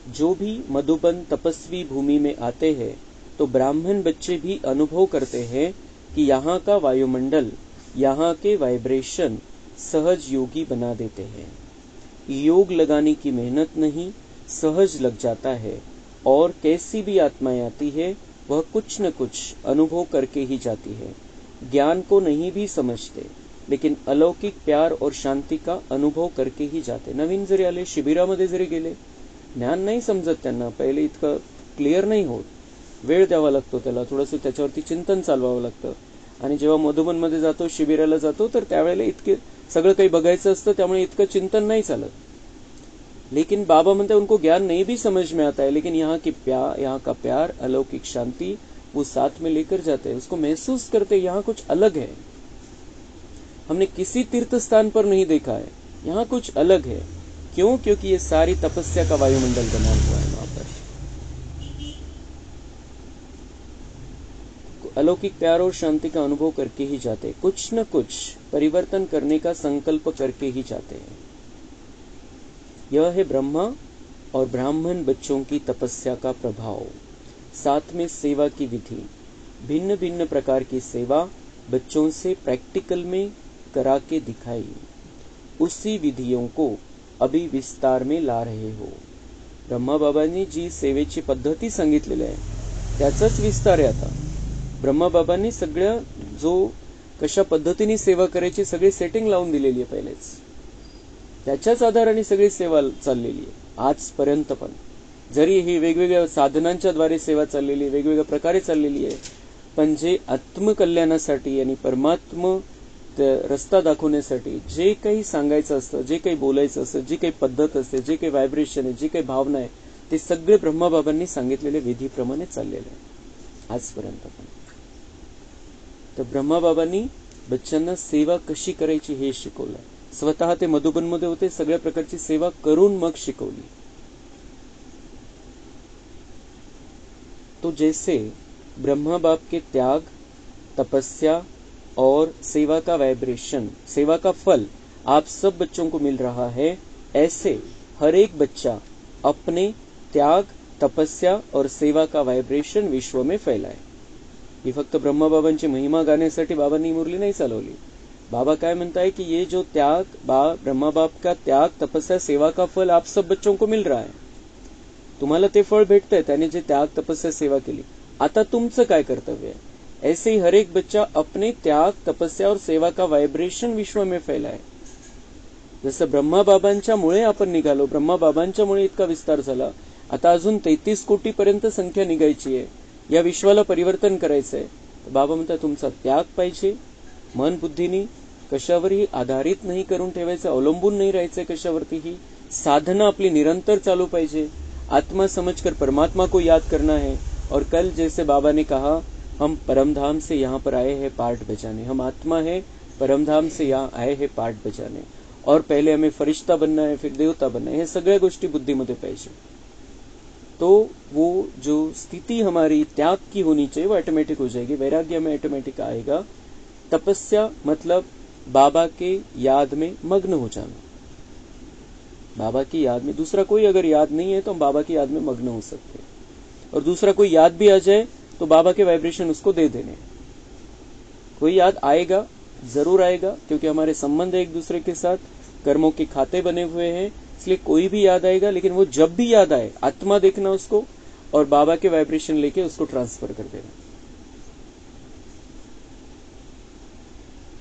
जो भी मधुबन तपस्वी भूमि में आते हैं, तो ब्राह्मण बच्चे भी अनुभव करते हैं कि यहाँ का वायुमंडल, यहाँ के वाइब्रेशन सहज योगी बना देते हैं. योग लगाने की मेहनत नहीं, सहज लग जाता है. और कैसी भी आत्माएं आती है, वह कुछ न कुछ अनुभव करके ही जाती है. ज्ञान को नहीं भी समझते, लेकिन अलौकिक प्यार और शांती का अनुभव करके ही जाते. नवीन जरी आले, शिबिरामध्ये जरी गेले, ज्ञान नाही समजत त्यांना, पहिले इतकं क्लिअर नाही होत, वेळ द्यावा लागतो त्याला, थोडंसं त्याच्यावरती चिंतन चालवावं लागतं. आणि जेव्हा मधुबन मध्ये जातो, शिबिराला जातो, तर त्यावेळेला इतके सगळं काही बघायचं असतं, त्यामुळे इतकं चिंतन नाही चालत. लेकिन बाबा म्हणते उनको ज्ञान नहीं भी समझ में आता है, लेकिन यहाँ का प्यार, अलौकिक शांति वो साथ में लेकर जाते हैं. उसको महसूस करते यहाँ कुछ अलग है. हमने किसी तीर्थ स्थान पर नहीं देखा है, यहाँ कुछ अलग है. क्यों? क्योंकि ये सारी तपस्या का वायुमंडल बना हुआ है वहां पर. अलौकिक प्यार और शांति का अनुभव करके ही जाते, कुछ न कुछ परिवर्तन करने का संकल्प करके ही जाते हैं. यह है ब्रह्मा और ब्राह्मण बच्चों की तपस्या का प्रभाव. साथ में सेवा की विधि, भिन्न भिन्न प्रकार की सेवा बच्चों से प्रैक्टिकल में करा के दिखाई. उसी विधियों को अभी विस्तार में ला रहे हो. ब्रह्मा बाबांनी जी सेवेची पद्धती सांगितलेली आहे त्याचाच विस्तार आहे आता. ब्रह्मा बाबांनी सगळ्या जो कशा पद्धतीने सेवा करायची सगळी सेटिंग लावून दिलेली आहे पहिलेच. त्याच्याच आधाराने सगळी सेवा चाललेली आहे आजपर्यंत. पण जरी ही वेगवेगळ्या साधनांच्या द्वारे सेवा चाललेली आहे, वेगवेगळ्या प्रकारे चाललेली आहे, पण जे आत्मकल्याणासाठी आणि परमात्मा रस्ता दाखवण्यासाठी जे काही सांगायचं असतं, जे काही बोलायचं असतं, जी काही पद्धत असते, जे काही व्हायब्रेशन आहे, जी काही भावना आहे, ते सगळे ब्रह्माबाबांनी सांगितलेले विधीप्रमाणे चाललेले आहे आजपर्यंत. पण तर ब्रह्माबाबांनी बच्चांना सेवा कशी करायची हे शिकवलं. स्वतः ते मधुबन मध्ये होते, सगळ्या प्रकारची सेवा करून मग शिकवली. तो जैसे ब्रह्मा बाप के त्याग, तपस्या और सेवा का वाइब्रेशन, सेवा का फल आप सब बच्चों को मिल रहा है, ऐसे हर एक बच्चा अपने त्याग, तपस्या और सेवा का वाइब्रेशन विश्व में फैलाए. ही फक्त ब्रह्मा बाबांची महिमा गाण्यासाठी बाबांनी मुरली नाही चालवली. बाबा काय म्हणताय की ये जो त्याग, ब्रह्मा बाप का त्याग, तपस्या, सेवा का फल आप सब बच्चों को मिल रहा है. तुम्हाला ते फळ भेटतंय त्याने जे त्याग, तपस्या, सेवा केली. आता तुमचं काय कर्तव्य आहे? ऐसे ही हर एक बच्चा अपने त्याग, तपस्या और सेवा का वाइब्रेशन विश्व में फैलाए. जसं ब्रह्मा बाबांच्यामुळे आपण निघालो, ब्रह्मा बाबांच्यामुळे इतका विस्तार झाला, आता अजून 33 कोटी पर्यंत संख्या निघायची आहे, या विश्वाला परिवर्तन करायचंय. बाबा म्हणतात तुमचा त्याग पाहिजे, मन बुद्धीनी कशावरही आधारित नाही करून ठेवायचं, अवलंबून नाही राहायचंय कशावरतीही. साधना आपली निरंतर चालू पाहिजे. आत्मा समझकर परमात्मा को याद करना है. और कल जैसे बाबा ने कहा, हम परमधाम से यहाँ पर आए हैं पार्ट बजाने, हम आत्मा है, परमधाम से यहाँ आए हैं पार्ट बजाने, और पहले हमें फरिश्ता बनना है, फिर देवता बनना है, हे सगळ्या गोष्टी बुद्धीमध्ये पाहिजे. तो वो जो स्थिति हमारी त्याग की होनी चाहिए वो ऑटोमेटिक हो जाएगी, वैराग्य में ऑटोमेटिक आएगा. तपस्या मतलब बाबा के याद में मग्न हो जाना. बाबा की याद में, दूसरा कोई अगर याद नहीं है तो हम बाबा की याद में मग्न हो सकते हैं. और दूसरा कोई याद भी आ जाए तो बाबा के वाइब्रेशन उसको दे देने. कोई याद आएगा, जरूर आएगा, क्योंकि हमारे संबंध एक दूसरे के साथ, कर्मों के खाते बने हुए हैं, इसलिए कोई भी याद आएगा. लेकिन वो जब भी याद आए, आत्मा देखना उसको और बाबा के वाइब्रेशन लेके उसको ट्रांसफर कर देना.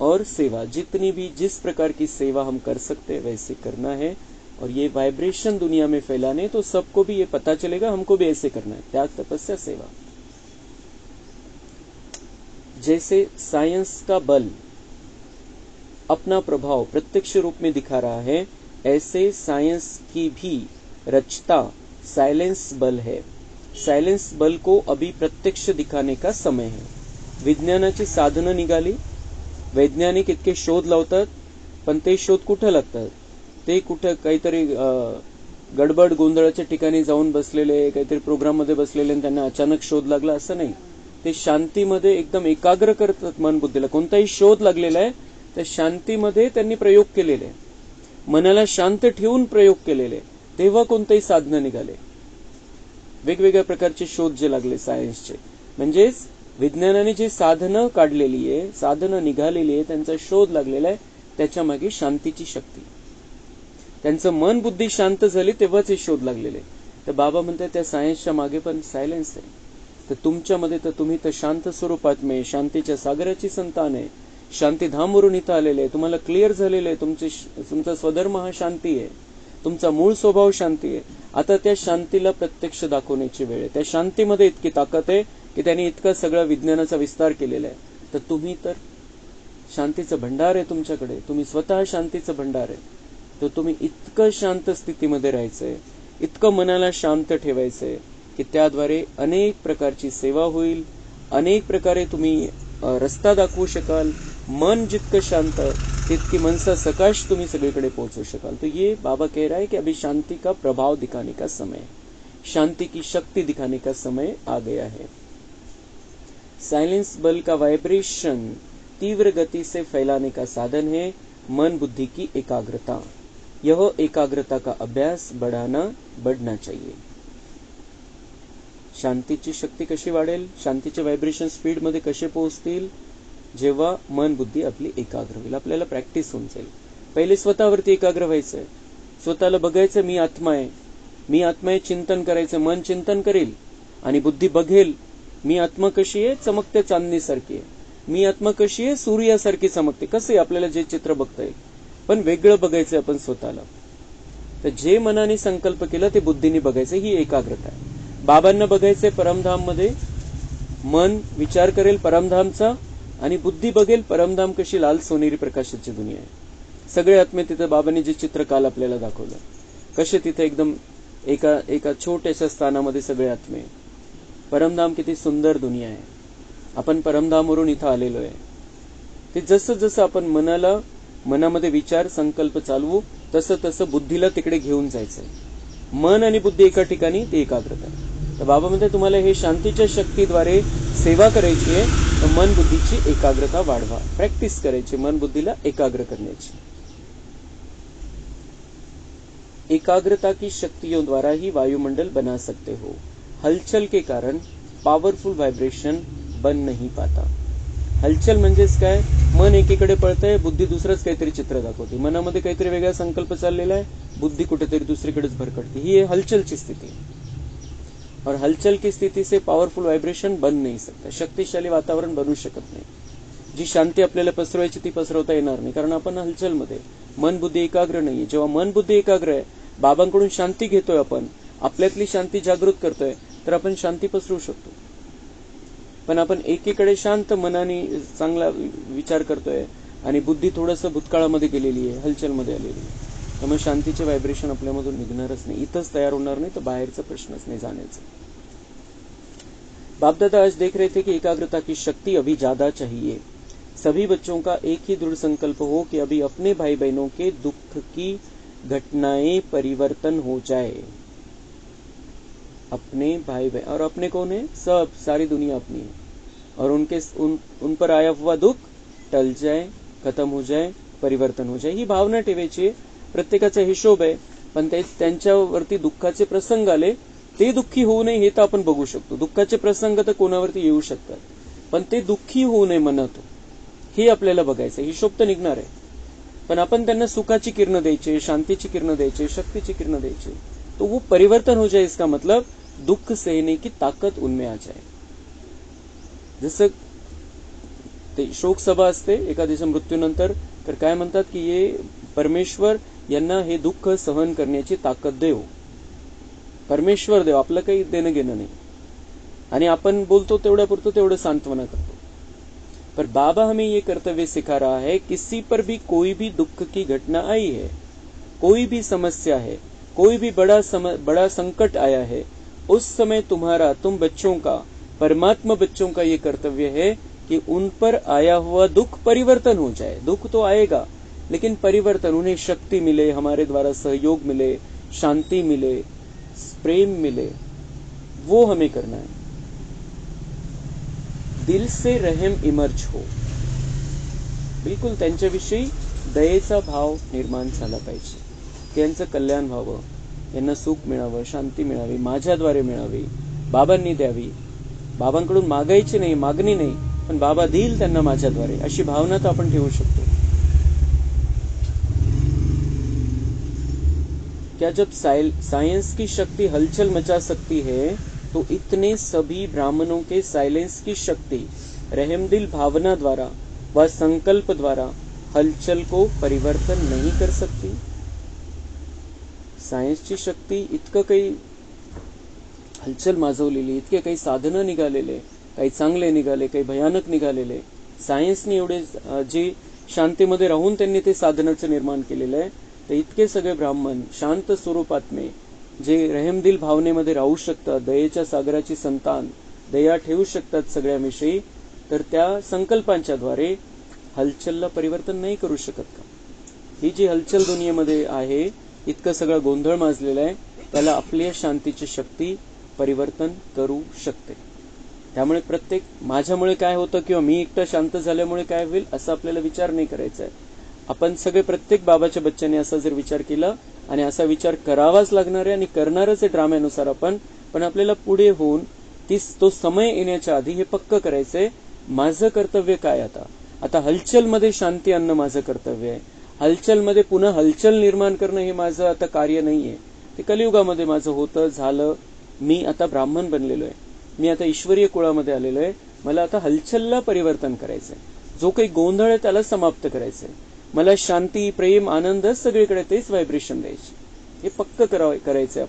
और सेवा, जितनी भी जिस प्रकार की सेवा हम कर सकते हैं वैसे करना है. और ये वाइब्रेशन दुनिया में फैलाने, तो सबको भी ये पता चलेगा हमको भी ऐसे करना है. त्याग, तपस्या, सेवा. जैसे साइंस का बल अपना प्रभाव प्रत्यक्ष रूप में दिखा रहा है, ऐसे साइंस की भी रचता साइलेंस बल है. सायलेन्स बल को अभी प्रत्यक्ष दिखाने का समय है. विज्ञानाची साधनं निघाली, वैज्ञानिक इतके शोध लावतात, पण ते शोध कुठं लागतात? ते कुठं काहीतरी गडबड गोंधळाच्या ठिकाणी जाऊन बसलेले, काहीतरी प्रोग्राम मध्ये बसलेले आणि त्यांना अचानक शोध लागला असं नाही. ते शांतीमध्ये एकदम एकाग्र करतात मन बुद्धीला. कोणताही शोध लागलेला आहे त्या शांतीमध्ये त्यांनी प्रयोग केलेले, मनाला शांत ठेवून प्रयोग केलेले, तेव्हा कोणतेही साधनं निघाले. वेगवेगळ्या प्रकारचे शोध जे लागले सायन्सचे, म्हणजेच विज्ञानाने जी साधनं काढलेली आहे, साधनं निघालेली आहे, त्यांचा शोध लागलेला आहे, त्याच्या मागे शांतीची शक्ती. त्यांचं मन बुद्धी शांत झाली तेव्हाच हे शोध लागलेले. तर बाबा म्हणतात त्या सायन्सच्या मागे पण सायलेन्स आहे. तर तुमच्यामध्ये तर तुम्ही तर शांत स्वरूपात में शांतीच्या सागराची संतान आहे. शांतीधामवरून इथं आलेले आहे. तुम्हाला क्लिअर झालेलं आहे तुमचा स्वधर्म हा शांती आहे, तुमचा मूळ स्वभाव शांती आहे. आता त्या शांतीला प्रत्यक्ष दाखवण्याची वेळ आहे. त्या शांतीमध्ये इतकी ताकद आहे की त्यांनी इतका सगळा विज्ञानाचा विस्तार केलेला आहे. तर तुम्ही तर शांतीचं भंडार आहे तुमच्याकडे, तुम्ही स्वतः शांतीचं भंडार आहे. तर तुम्ही इतकं शांत स्थितीमध्ये राहायचंय, इतकं मनाला शांत ठेवायचंय की त्याद्वारे अनेक प्रकारची सेवा होईल, अनेक प्रकारे तुम्ही रस्ता दाखवू शकाल. मन जितकं शांत तितकी मनसा सकाश तुम्ही सगळीकडे पहुंचू शकाल. तो ये बाबा कह रहा है कि अभी शांति का प्रभाव दिखाने का समय, शांति की शक्ति दिखाने का समय आ गया है. साइलेंस बल का वाइब्रेशन तीव्र गति से फैलाने का साधन है मन बुद्धि की एकाग्रता. यह एकाग्रता का अभ्यास बढ़ना चाहिए. शांतीची शक्ती कशी वाढेल, शांतीचे वाइब्रेशन स्पीड मध्ये कसे पोहोचतील, जेव्हा मन बुद्धी आपली एकाग्र होईल. आपल्याला प्रॅक्टिस होऊन जाईल. पहिले स्वतःवरती एकाग्र व्हायचंय, स्वतःला बघायचं मी आत्मा आहे, मी आत्मा आहे, चिंतन करायचं. मन चिंतन करेल आणि बुद्धी बघेल मी आत्मा कशी आहे, चमकते चांदणीसारखी आहे. मी आत्मा कशी आहे, सूर्यासारखी चमकते. कसं आहे आपल्याला जे चित्र बघता येईल, पण वेगळं बघायचं आपण स्वतःला. तर जे मनाने संकल्प केला ते बुद्धीने बघायचं, ही एकाग्रता आहे. बाबांना बघायचंय परमधाम मध्ये, मन विचार करेल परमधामचा आणि बुद्धी बघेल परमधाम कशी लाल सोनेरी प्रकाशाची दुनिया आहे. सगळे आत्मे तिथं बाबांनी जे चित्र काल आपल्याला दाखवलं, कसे तिथे एकदम एका छोट्याशा स्थानामध्ये सगळे आत्मे. परमधाम किती सुंदर दुनिया आहे. आपण परमधामवरून इथं आलेलो आहे. ते जसं जसं आपण मनामध्ये विचार संकल्प चालवू तसं तसं बुद्धीला तिकडे घेऊन जायचंय. मन आणि बुद्धी एका ठिकाणी, ती एकाग्रता. तर बाबा म्हणते तुम्हाला हे शांतीच्या शक्तीद्वारे सेवा करायची आहे, तर मन बुद्धीची एकाग्रता वाढवा. प्रॅक्टिस करायची मन बुद्धीला एकाग्र करण्याची. एकाग्रता की शक्तियों द्वारा ही वायुमंडल बना सकते हो. हलचल के कारण पावरफुल वाइब्रेशन बन नहीं पाता. हलचल म्हणजेच काय, मन एकीकडे पळतंय, बुद्धी दुसरंच काहीतरी चित्र दाखवते. मनामध्ये काहीतरी वेगळा संकल्प चाललेला आहे, बुद्धी कुठेतरी दुसरीकडेच भरकटते. ही हलचलची स्थिती. और हलचल की स्थिति से पावरफुल वाइब्रेशन बन नहीं सकता. शक्तिशाली वातावरण बनू शकत नाही. जी शांती आपल्याला पसरवायची ती पसरवता येणार नाही, कारण आपण हलचलमध्ये, मन बुद्धी एकाग्र नाहीये. जेव्हा मन बुद्धी एकाग्र आहे, बाबांकडून शांती घेतोय, आपण आपल्यातली शांती जागृत करतोय, तर आपण शांती पसरवू शकतो. पण आपण एकीकडे शांत मनाने चांगला विचार करतोय आणि बुद्धी थोडंसं भूतकाळामध्ये गेलेली आहे, हलचलमध्ये आलेली आहे. त्यामुळे शांतीचे व्हायब्रेशन आपल्यामधून निघणारच नाही. इथंच तयार होणार नाही तर बाहेरचा प्रश्नच नाही जाण्याचा. बाप दादा आज देख रहे थे कि एकाग्रता की शक्ति अभी ज्यादा चाहिए। सभी बच्चों का एक ही दृढ़ संकल्प हो कि अभी अपने भाई बहनों के दुख की घटनाएं परिवर्तन हो जाए। अपने भाई बहन, और अपने कौन है? सब, सारी दुनिया अपनी है। और उन पर आया हुआ दुख टल जाए, खत्म हो जाए, परिवर्तन हो जाए, ही भावना ठेवायची। प्रत्येकाचा हिशोब आहे, पण त्यांच्यावरती दुःखाचे प्रसंग आले, ते दुःखी होऊ नये हे तर आपण बघू शकतो। दुःखाचे प्रसंग तर कोणावरती येऊ शकतात, पण ते दुःखी होऊ नये मनात, हे आपल्याला बघायचं। हिशोब तर निघणार आहे, पण आपण त्यांना सुखाची किरण द्यायची, शांतीची किरण द्यायची, शक्तीची किरण द्यायची, तो वो परिवर्तन हो जाए। इसका मतलब दुख सहने की ताकद उनमें आ जाए। जसं ते शोक सभा असते एखाद्याच्या मृत्यूनंतर, तर काय म्हणतात की ये परमेश्वर यांना हे दुःख सहन करण्याची ताकद देव, परमेश्वर देव, आपलं काही देणं घेणं नाही। आणि आपण बोलतो तेवढ्यापुरतं तेवढं सांत्वना करतो। पर बाबा हमें ये कर्तव्य सिखा रहा है, किसी पर भी कोई भी दुख की घटना आई है, कोई भी समस्या है, कोई भी बड़ा संकट आया है, उस समय तुम बच्चों का, परमात्मा बच्चों का ये कर्तव्य है कि उन पर आया हुआ दुख परिवर्तन हो जाए। दुख तो आएगा, लेकिन परिवर्तन, उन्हें शक्ति मिले, हमारे द्वारा सहयोग मिले, शांति मिले, प्रेम मिले, वो हमें करना है। दिल से रहम इमर्ज हो, बिलकुल त्यांच्याविषयी दयेचा भाव निर्माण झाला पाहिजे। त्यांचं कल्याण व्हावं, त्यांना सुख मिळावं, शांती मिळावी, माझ्याद्वारे मिळावी, बाबांनी द्यावी। बाबांकडून मागायची नाही, मागणी नाही, पण बाबा देईल त्यांना माझ्याद्वारे, अशी भावना तर आपण ठेवू शकतो। क्या जब साइंस की शक्ति हलचल मचा सकती है, तो इतने सभी ब्राह्मणों के साइलेंस की शक्ति रहमदिल भावना द्वारा व संकल्प द्वारा हलचल को परिवर्तन नहीं कर सकती। सायन्सची शक्ती इतकं काही हलचल माजवलेली, इतके काही साधनं निघालेले, काही चांगले निघाले, काही भयानक निघालेले। सायन्सने एवढे जे शांतीमध्ये राहून त्यांनी ते साधनाचं निर्माण केलेलं आहे, तर इतके सगळे ब्राह्मण शांत स्वरूपात में जे रहमदिल भावनेमध्ये राहू शकतात, दयेच्या सागराची संतान, दया ठेवू शकतात सगळ्यांविषयी, तर त्या संकल्पांच्या द्वारे हलचलला परिवर्तन नाही करू शकत का? ही जी हलचल दुनियेमध्ये आहे, इतकं सगळं गोंधळ माजलेला आहे, त्याला आपल्या शांतीची शक्ती परिवर्तन करू शकते। त्यामुळे प्रत्येक माझ्यामुळे काय होतं किंवा मी एकटा शांत झाल्यामुळे काय होईल असं आपल्याला विचार नाही करायचा आहे। आपण सगळे प्रत्येक बाबाच्या बच्चाने असा जर विचार केला, आणि असा विचार करावाच लागणार आहे आणि करणारच आहे ड्राम्यानुसार आपण, पण आपल्याला पुढे होऊन तो समय येण्याच्या आधी हे पक्क करायचंय, माझं कर्तव्य काय आता हलचलमध्ये शांती आणणं माझं कर्तव्य आहे। हलचलमध्ये पुन्हा हलचल निर्माण करणं हे माझं आता कार्य नाहीये। ते कलियुगामध्ये माझं होतं झालं, मी आता ब्राह्मण बनलेलो आहे, मी आता ईश्वरीय कुळामध्ये आलेलो आहे, मला आता हलचलला परिवर्तन करायचंय, जो काही गोंधळ आहे त्याला समाप्त करायचंय, मला शांती, प्रेम, आनंद सगळीकडे तेच व्हायब्रेशन द्यायचे, हे पक्क करायचंय।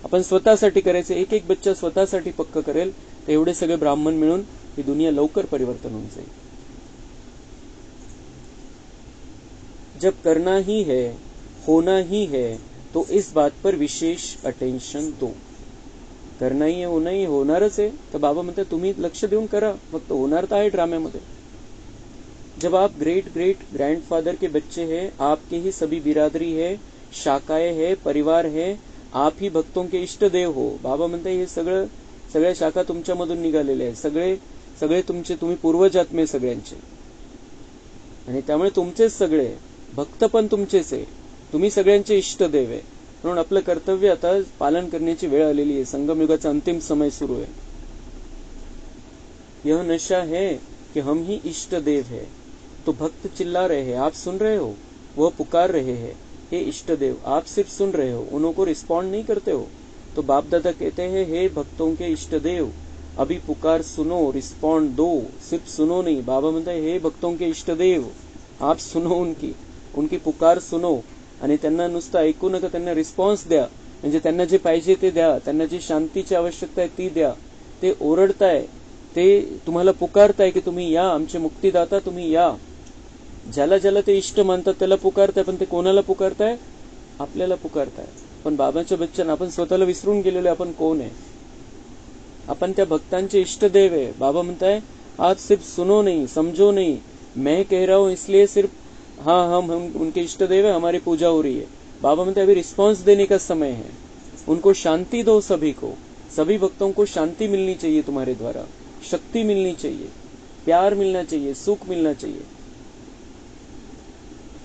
आपण स्वतःसाठी करायचं, एक एक बच्चा स्वतःसाठी पक्क करेल, तर एवढे सगळे ब्राह्मण मिळून ही दुनिया लवकर परिवर्तन होऊन जाईल। जब करना ही है, होना ही है, तो इस बात पर विशेष अटेंशन दो। करना ही है, होना ही होणारच आहे, तर बाबा म्हणतात तुम्ही लक्ष देऊन करा, फक्त होणार तर आहे ड्राम्यामध्ये। जब आप ग्रेट ग्रैंडफादर के बच्चे हैं, आपके ही सभी बिरादरी है, शाखाएं है, परिवार है, आप ही भक्तों के इष्ट देव हो। बाबा म्हणतात हे सगळ्या शाखा तुमच्यामधून निघालेल्या आहेत, सगळे तुम्ही पूर्वज आत्मे सगळ्यांचे, आणि त्यामुळे तुमचेच सगळे भक्त पण तुमचेच आहे, तुम्ही सगळ्यांचे इष्ट देव आहे। म्हणून आपलं कर्तव्य आता पालन करण्याची वेळ आलेली आहे, संगम युगाचा अंतिम समय सुरू आहे। यह नशा है कि हम ही इष्ट देव है, तो भक्त चिल्ला रहे हैं, आप सुन रहे हो, वह पुकार रहे हैं, हे इष्ट देव, आप सिर्फ सुन रहे हो, उनको रिस्पॉन्ड नहीं करते हो। तो बाप दादा कहते हैं, हे भक्तों के इष्ट देव, अभी पुकार सुनो, रिस्पॉन्ड दो, सिर्फ सुनो नहीं। बाबा म्हणतात हे भक्तों के इष्ट देव, आप सुनो, उनकी पुकार सुनो, आणि त्यांना नुसतं ऐकू नका, त्यांना रिस्पॉन्स द्या, म्हणजे त्यांना जे पाहिजे ते द्या, त्यांना जी शांतीची आवश्यकता आहे ती द्या। ते ओरडताय, ते तुम्हाला पुकारताय की तुम्ही या, आमचे मुक्तिदाता तुम्ही या। ज्याला ज्याला ते इष्ट मानतात त्याला पुकारताय, पण ते कोणाला पुकारताय? आपल्याला पुकारताय। पण बाबाच्या बच्चन आपण स्वतःला विसरून गेलेलो, आपण कोण आहे? अपन त्या भक्तांचे इष्टदेव है। बाबा म्हणताय आप सिर्फ सुनो नहीं, समझो नहीं, मैं कह रहा हूं इसलिए सिर्फ हाँ हम उनके इष्टदेव है, हमारी पूजा हो रही है। बाबा म्हणताय अभी रिस्पॉन्स देने का समय है, उनको शांति दो। सभी भक्तों को शांति मिलनी चाहिए, तुम्हारे द्वारा शक्ति मिलनी चाहिए, प्यार मिलना चाहिए, सुख मिलना चाहिए।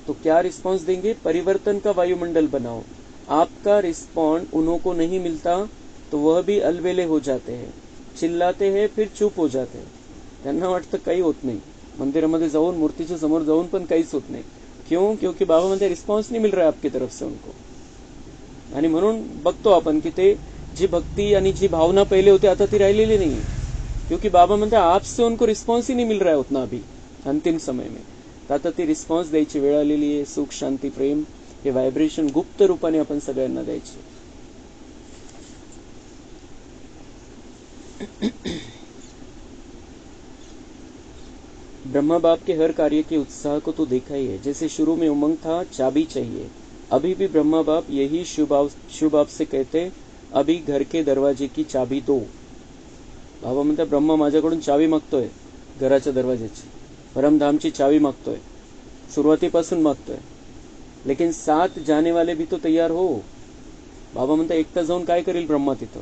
तो क्या रिस्पॉन्स देंगे? परिवर्तन का वायुमंडल बनाओ। आपका रिस्पॉन्ड उन्हों को नहीं मिलता तो वह भी अलबेले हो जाते हैं, चिल्लाते हैं, फिर चुप हो जाते हैं। त्यांना वाटतं काही होत नाही, मंदिरामध्ये जाऊन मूर्तीच्या समोर जाऊन पण काहीच होत नाही। क्यों? क्योंकि बाबा म्हणते रिस्पॉन्स नहीं मिल रहा है आपकी तरफ से उनको। आणि म्हणून बघतो आपण की ते जी भक्ती आणि जी भावना पहिले होते आता ती राहिलेली नाही, क्योंकि बाबा म्हणते आपसे उनको रिस्पॉन्स ही नहीं मिल रहा है उतना अभी अंतिम समय में। आता ती रिस्पॉन्स द्यायची वेळ आलेली आहे। सुख, शांती, प्रेम हे व्हायब्रेशन गुप्त रूपाने आपण सगळ्यांना द्यायचे। ब्रह्मा बाप के हर कार्य के उत्साह को तो देखा ही है। जैसे शुरू में उमंग था, चाबी चाहिए, अभी भी ब्रह्मा बाप यही शुभ आप से कहते, अभी घर के दरवाजे की चाबी दो। बाबा म्हणतात ब्रह्मा माझ्याकडून चावी मागतोय, घराच्या दरवाजाची, परमधामची चावी मागतोय, सुरुवातीपासून मागतोय, लेकिन साथ जाने वाले भी तो तैयार हो। बाबा म्हणतात एकटा जाऊन काय करेल ब्रह्मा तिथं,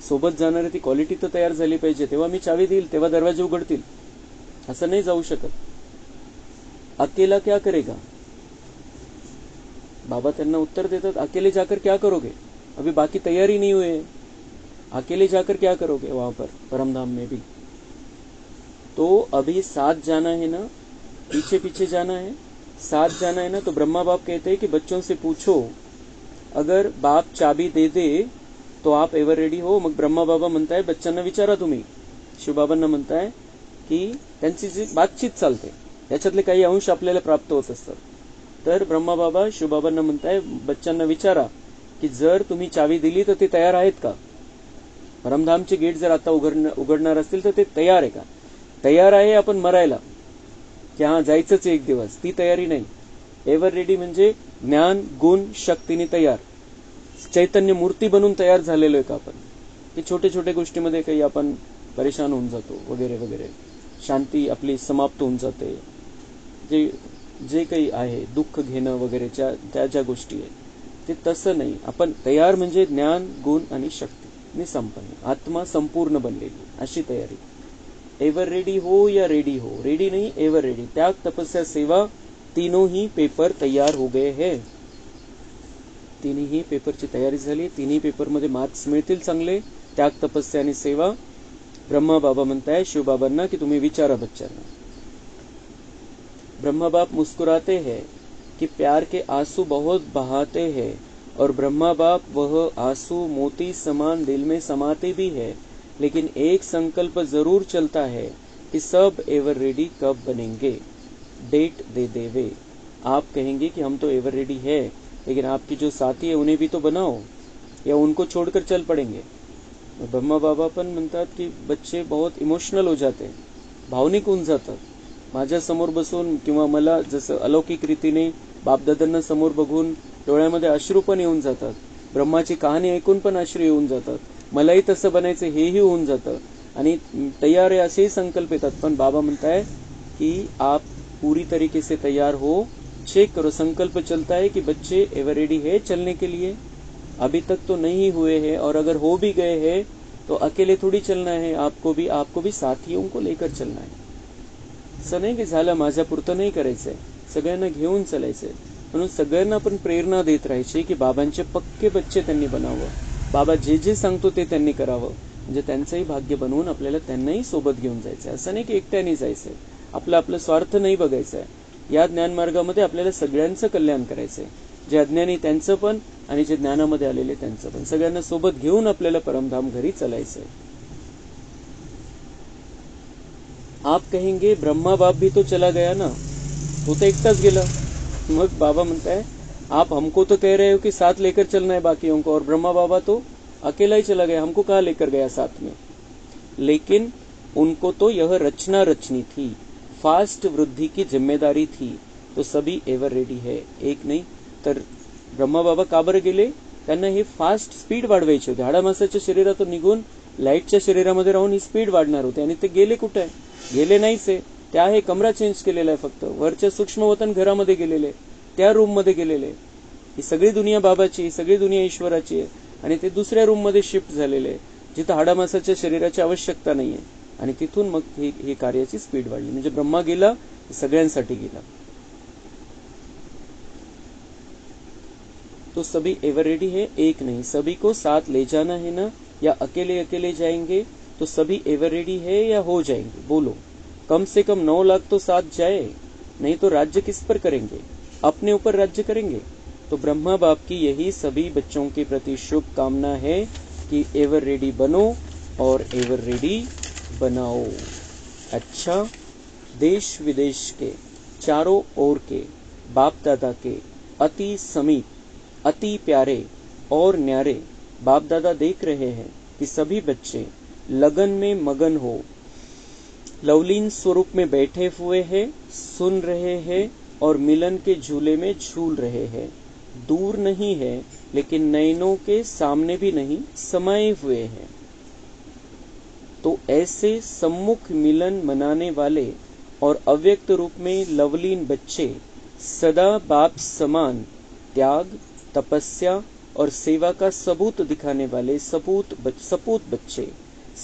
सोबत जाणारी ती क्वालिटी तर तयार झाली पाहिजे, तेव्हा मी चावी देईल, तेव्हा दरवाजे उघडतील। असं नाही जाऊ शकत। अकेला क्या करेगा? बाबा त्यांना उत्तर देतात अकेले जाकर क्या करोगे, अभी बाकी तैयारी नहीं हुए, अकेले जाकर क्या करोगे वहां पर परमधाम में भी। तो अभी साथ जाना है ना, पीछे पीछे जाना है, साथ जाना है ना। तो ब्रह्मा बाप कहते हैं कि बच्चों से पूछो, अगर बाप चाबी दे दे तो आप एवर रेडी हो। मग ब्रह्मा बाबा म्हणताय बच्चांना विचारा तुम्ही, शिवबाबांना म्हणताय की त्यांची जी बातचीत चालते याच्यातले काही अंश आपल्याला प्राप्त होत असतात। तर ब्रह्मा बाबा शिवबाबांना म्हणताय बच्चांना विचारा की जर तुम्ही चावी दिली तर ते तयार आहेत का, परमधामचे गेट जर आता उघडणार असतील तर ते तयार आहे का? तयार आहे आपण मरायला की हा जायचंच एक दिवस, ती तयारी नाही। एव्हर रेडी म्हणजे ज्ञान, गुण, शक्तीने तयार, चैतन्य मूर्ती बनून तयार झालेलो आहे का आपण, की छोटे छोटे गोष्टीमध्ये काही आपण परेशान होऊन जातो वगैरे वगैरे, शांती आपली समाप्त होऊन जाते, जे काही आहे दुःख घेणं वगैरे त्या ज्या गोष्टी आहेत ते तसं नाही। आपण तयार म्हणजे ज्ञान, गुण आणि शक्ती संपन्न, आत्मा संपूर्ण बनलेली अशी तयारी। एवर रेडी हो या रेडी हो, रेडी नहीं एवर रेडी। त्याग, तपस्या, सेवा तीनों ही पेपर तैयार हो गए हैं। तिन्ही पेपरची तयारी झाली, तिन्ही पेपरमध्ये मार्क्स मिळतील चांगले, त्याग, तपस्या आणि सेवा। ब्रह्मा बाबा म्हणताय शिवबाबांना की तुम्ही विचारा बच्चांना। ब्रह्मा बाप मुस्कुराते हैं कि प्यार के आंसू बहुत बहाते हैं, और ब्रह्मा बाप वह आंसू मोती समान दिल में समाते भी है, लेकिन एक संकल्प जरूर चलता है कि सब एवर रेडी कब बनेंगे, डेट दे देवे। आप कहेंगे कि हम तो एवर रेडी है, लेकिन आपकी जो साथी है उन्हें भी तो बनाओ, या उनको छोड़कर चल पड़ेंगे। ब्रह्मा बाबा पण म्हणतात की बच्चे बहुत इमोशनल हो जाते, भावनिक होऊन जातात। माझ्या समोर बसून किंवा मला जसं अलौकिक रीतीने बापदादांना समोर बघून डोळ्यामध्ये अश्रू पण येऊन जातात, ब्रह्माची कहाणी ऐकून पण अश्रू येऊन जातात, मलाही तसं बनायचं हेही होऊन जातं आणि तैयार आहे असेही संकल्प येतात। पण बाबा म्हणताय कि आप पूरी तरीके से तैयार हो, चेक करो, संकल्प चलता है कि बच्चे एवर रेडी है चलने के लिए, अभी तक तो नहीं हुए हैं, और अगर हो भी गए हैं तो अकेले थोड़ी चलना है, आपको भी साथियों को लेकर चलना है। असं नाही की झालं माझ्यापुरतं नाही करायचंय, सगळ्यांना घेऊन चालायचंय। म्हणून सगळ्यांना पण प्रेरणा देत राहायची की बाबांचे पक्के बच्चे त्यांनी बनावं, बाबा जे जे सांगतो ते त्यांनी करावं, म्हणजे त्यांचंही भाग्य बनवून आपल्याला त्यांनाही सोबत घेऊन जायचंय। असं नाही की एकट्याने जायचंय, आपला स्वार्थ नाही बघायचंय। या ज्ञानमार्गामध्ये आपल्याला सगळ्यांचं कल्याण करायचंय, जे अज्ञानी त्यांचं पण आणि जे ज्ञानामध्ये आलेले त्यांचं पण, सगळ्यांना सोबत घेऊन आपल्याला परमधाम घरी चालायचंय। आप कहेंगे ब्रह्मा बाप भी तो चला गया ना, तो तो एकटाच गेला। मग बाबा म्हणताय आप हमको तो कह रहे हो कि साथ लेकर चलना है बाकियों को, और ब्रह्मा बाबा तो अकेला ही चला गया, हमको कहाँ लेकर गया साथ में। लेकिन उनको तो यह रचना रचनी थी, फास्ट वृद्धि की जिम्मेदारी थी, तो सभी एवर रेडी है। एक नाही तर ब्रह्मा बाबा का बरं गेले, त्यांना हे फास्ट स्पीड वाढवायची होती। हाडामासाच्या शरीरातून निघून लाईटच्या शरीरामध्ये राहून ही स्पीड वाढणार होती आणि ते गेले कुठे? गेले नाहीच आहे. ते आहे, कमरा चेंज केलेला आहे फक्त. वरच्या सूक्ष्मवतन घरामध्ये गेलेले, त्या रूम मध्ये गेलेले. ही सगळी दुनिया बाबाची, ही सगळी दुनिया ईश्वराची आहे आणि ते दुसऱ्या रूम मध्ये शिफ्ट झालेले आहे, जिथं हाडामासाच्या शरीराची आवश्यकता नाहीये. आणि तिथून मग ही कार्याची स्पीड वाढली. म्हणजे ब्रह्मा गेला, सगळ्यांसाठी गेला. तो सभी एवर रेडी है, एक नहीं. सभी को साथ ले जाना है ना, या अकेले अकेले जाएंगे? तो सभी एवर रेडी है या हो जाएंगे? बोलो. कम से कम 9 लाख तो साथ जाए, नहीं तो राज्य किस पर करेंगे? अपने ऊपर राज्य करेंगे. तो ब्रह्मा बाप की यही सभी बच्चों के प्रति शुभ कामना है कि एवर रेडी बनो और एवर रेडी बनाओ. अच्छा, देश विदेश के चारों ओर के बाप दादा के अति समीप, अति प्यारे और न्यारे बाप दादा देख रहे हैं कि सभी बच्चे लगन में मगन हो, लवलीन स्वरूप में बैठे हुए हैं, सुन रहे हैं और मिलन के झूले में झूल रहे हैं. दूर नहीं है लेकिन नयनों के सामने भी नहीं, समाये हुए हैं. तो ऐसे सम्मुख मिलन मनाने वाले और अव्यक्त रूप में लवलीन बच्चे, सदा बाप समान त्याग, तपस्या और सेवा का सबूत दिखाने वाले सपूत बच्चे,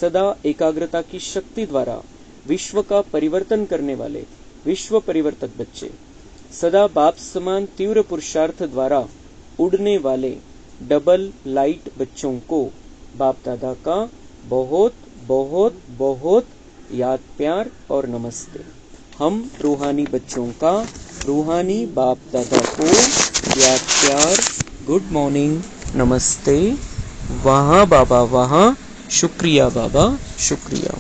सदा एकाग्रता की शक्ति द्वारा विश्व का परिवर्तन करने वाले विश्व परिवर्तक बच्चे, सदा बाप समान तीव्र पुरुषार्थ द्वारा उड़ने वाले डबल लाइट बच्चों को बाप दादा का बहुत बहुत बहुत याद, प्यार और नमस्ते. हम रूहानी बच्चों का रूहानी बाप दादा को याद, प्यार, गुड मॉर्निंग, नमस्ते. वहाँ बाबा वहाँ, शुक्रिया बाबा, शुक्रिया.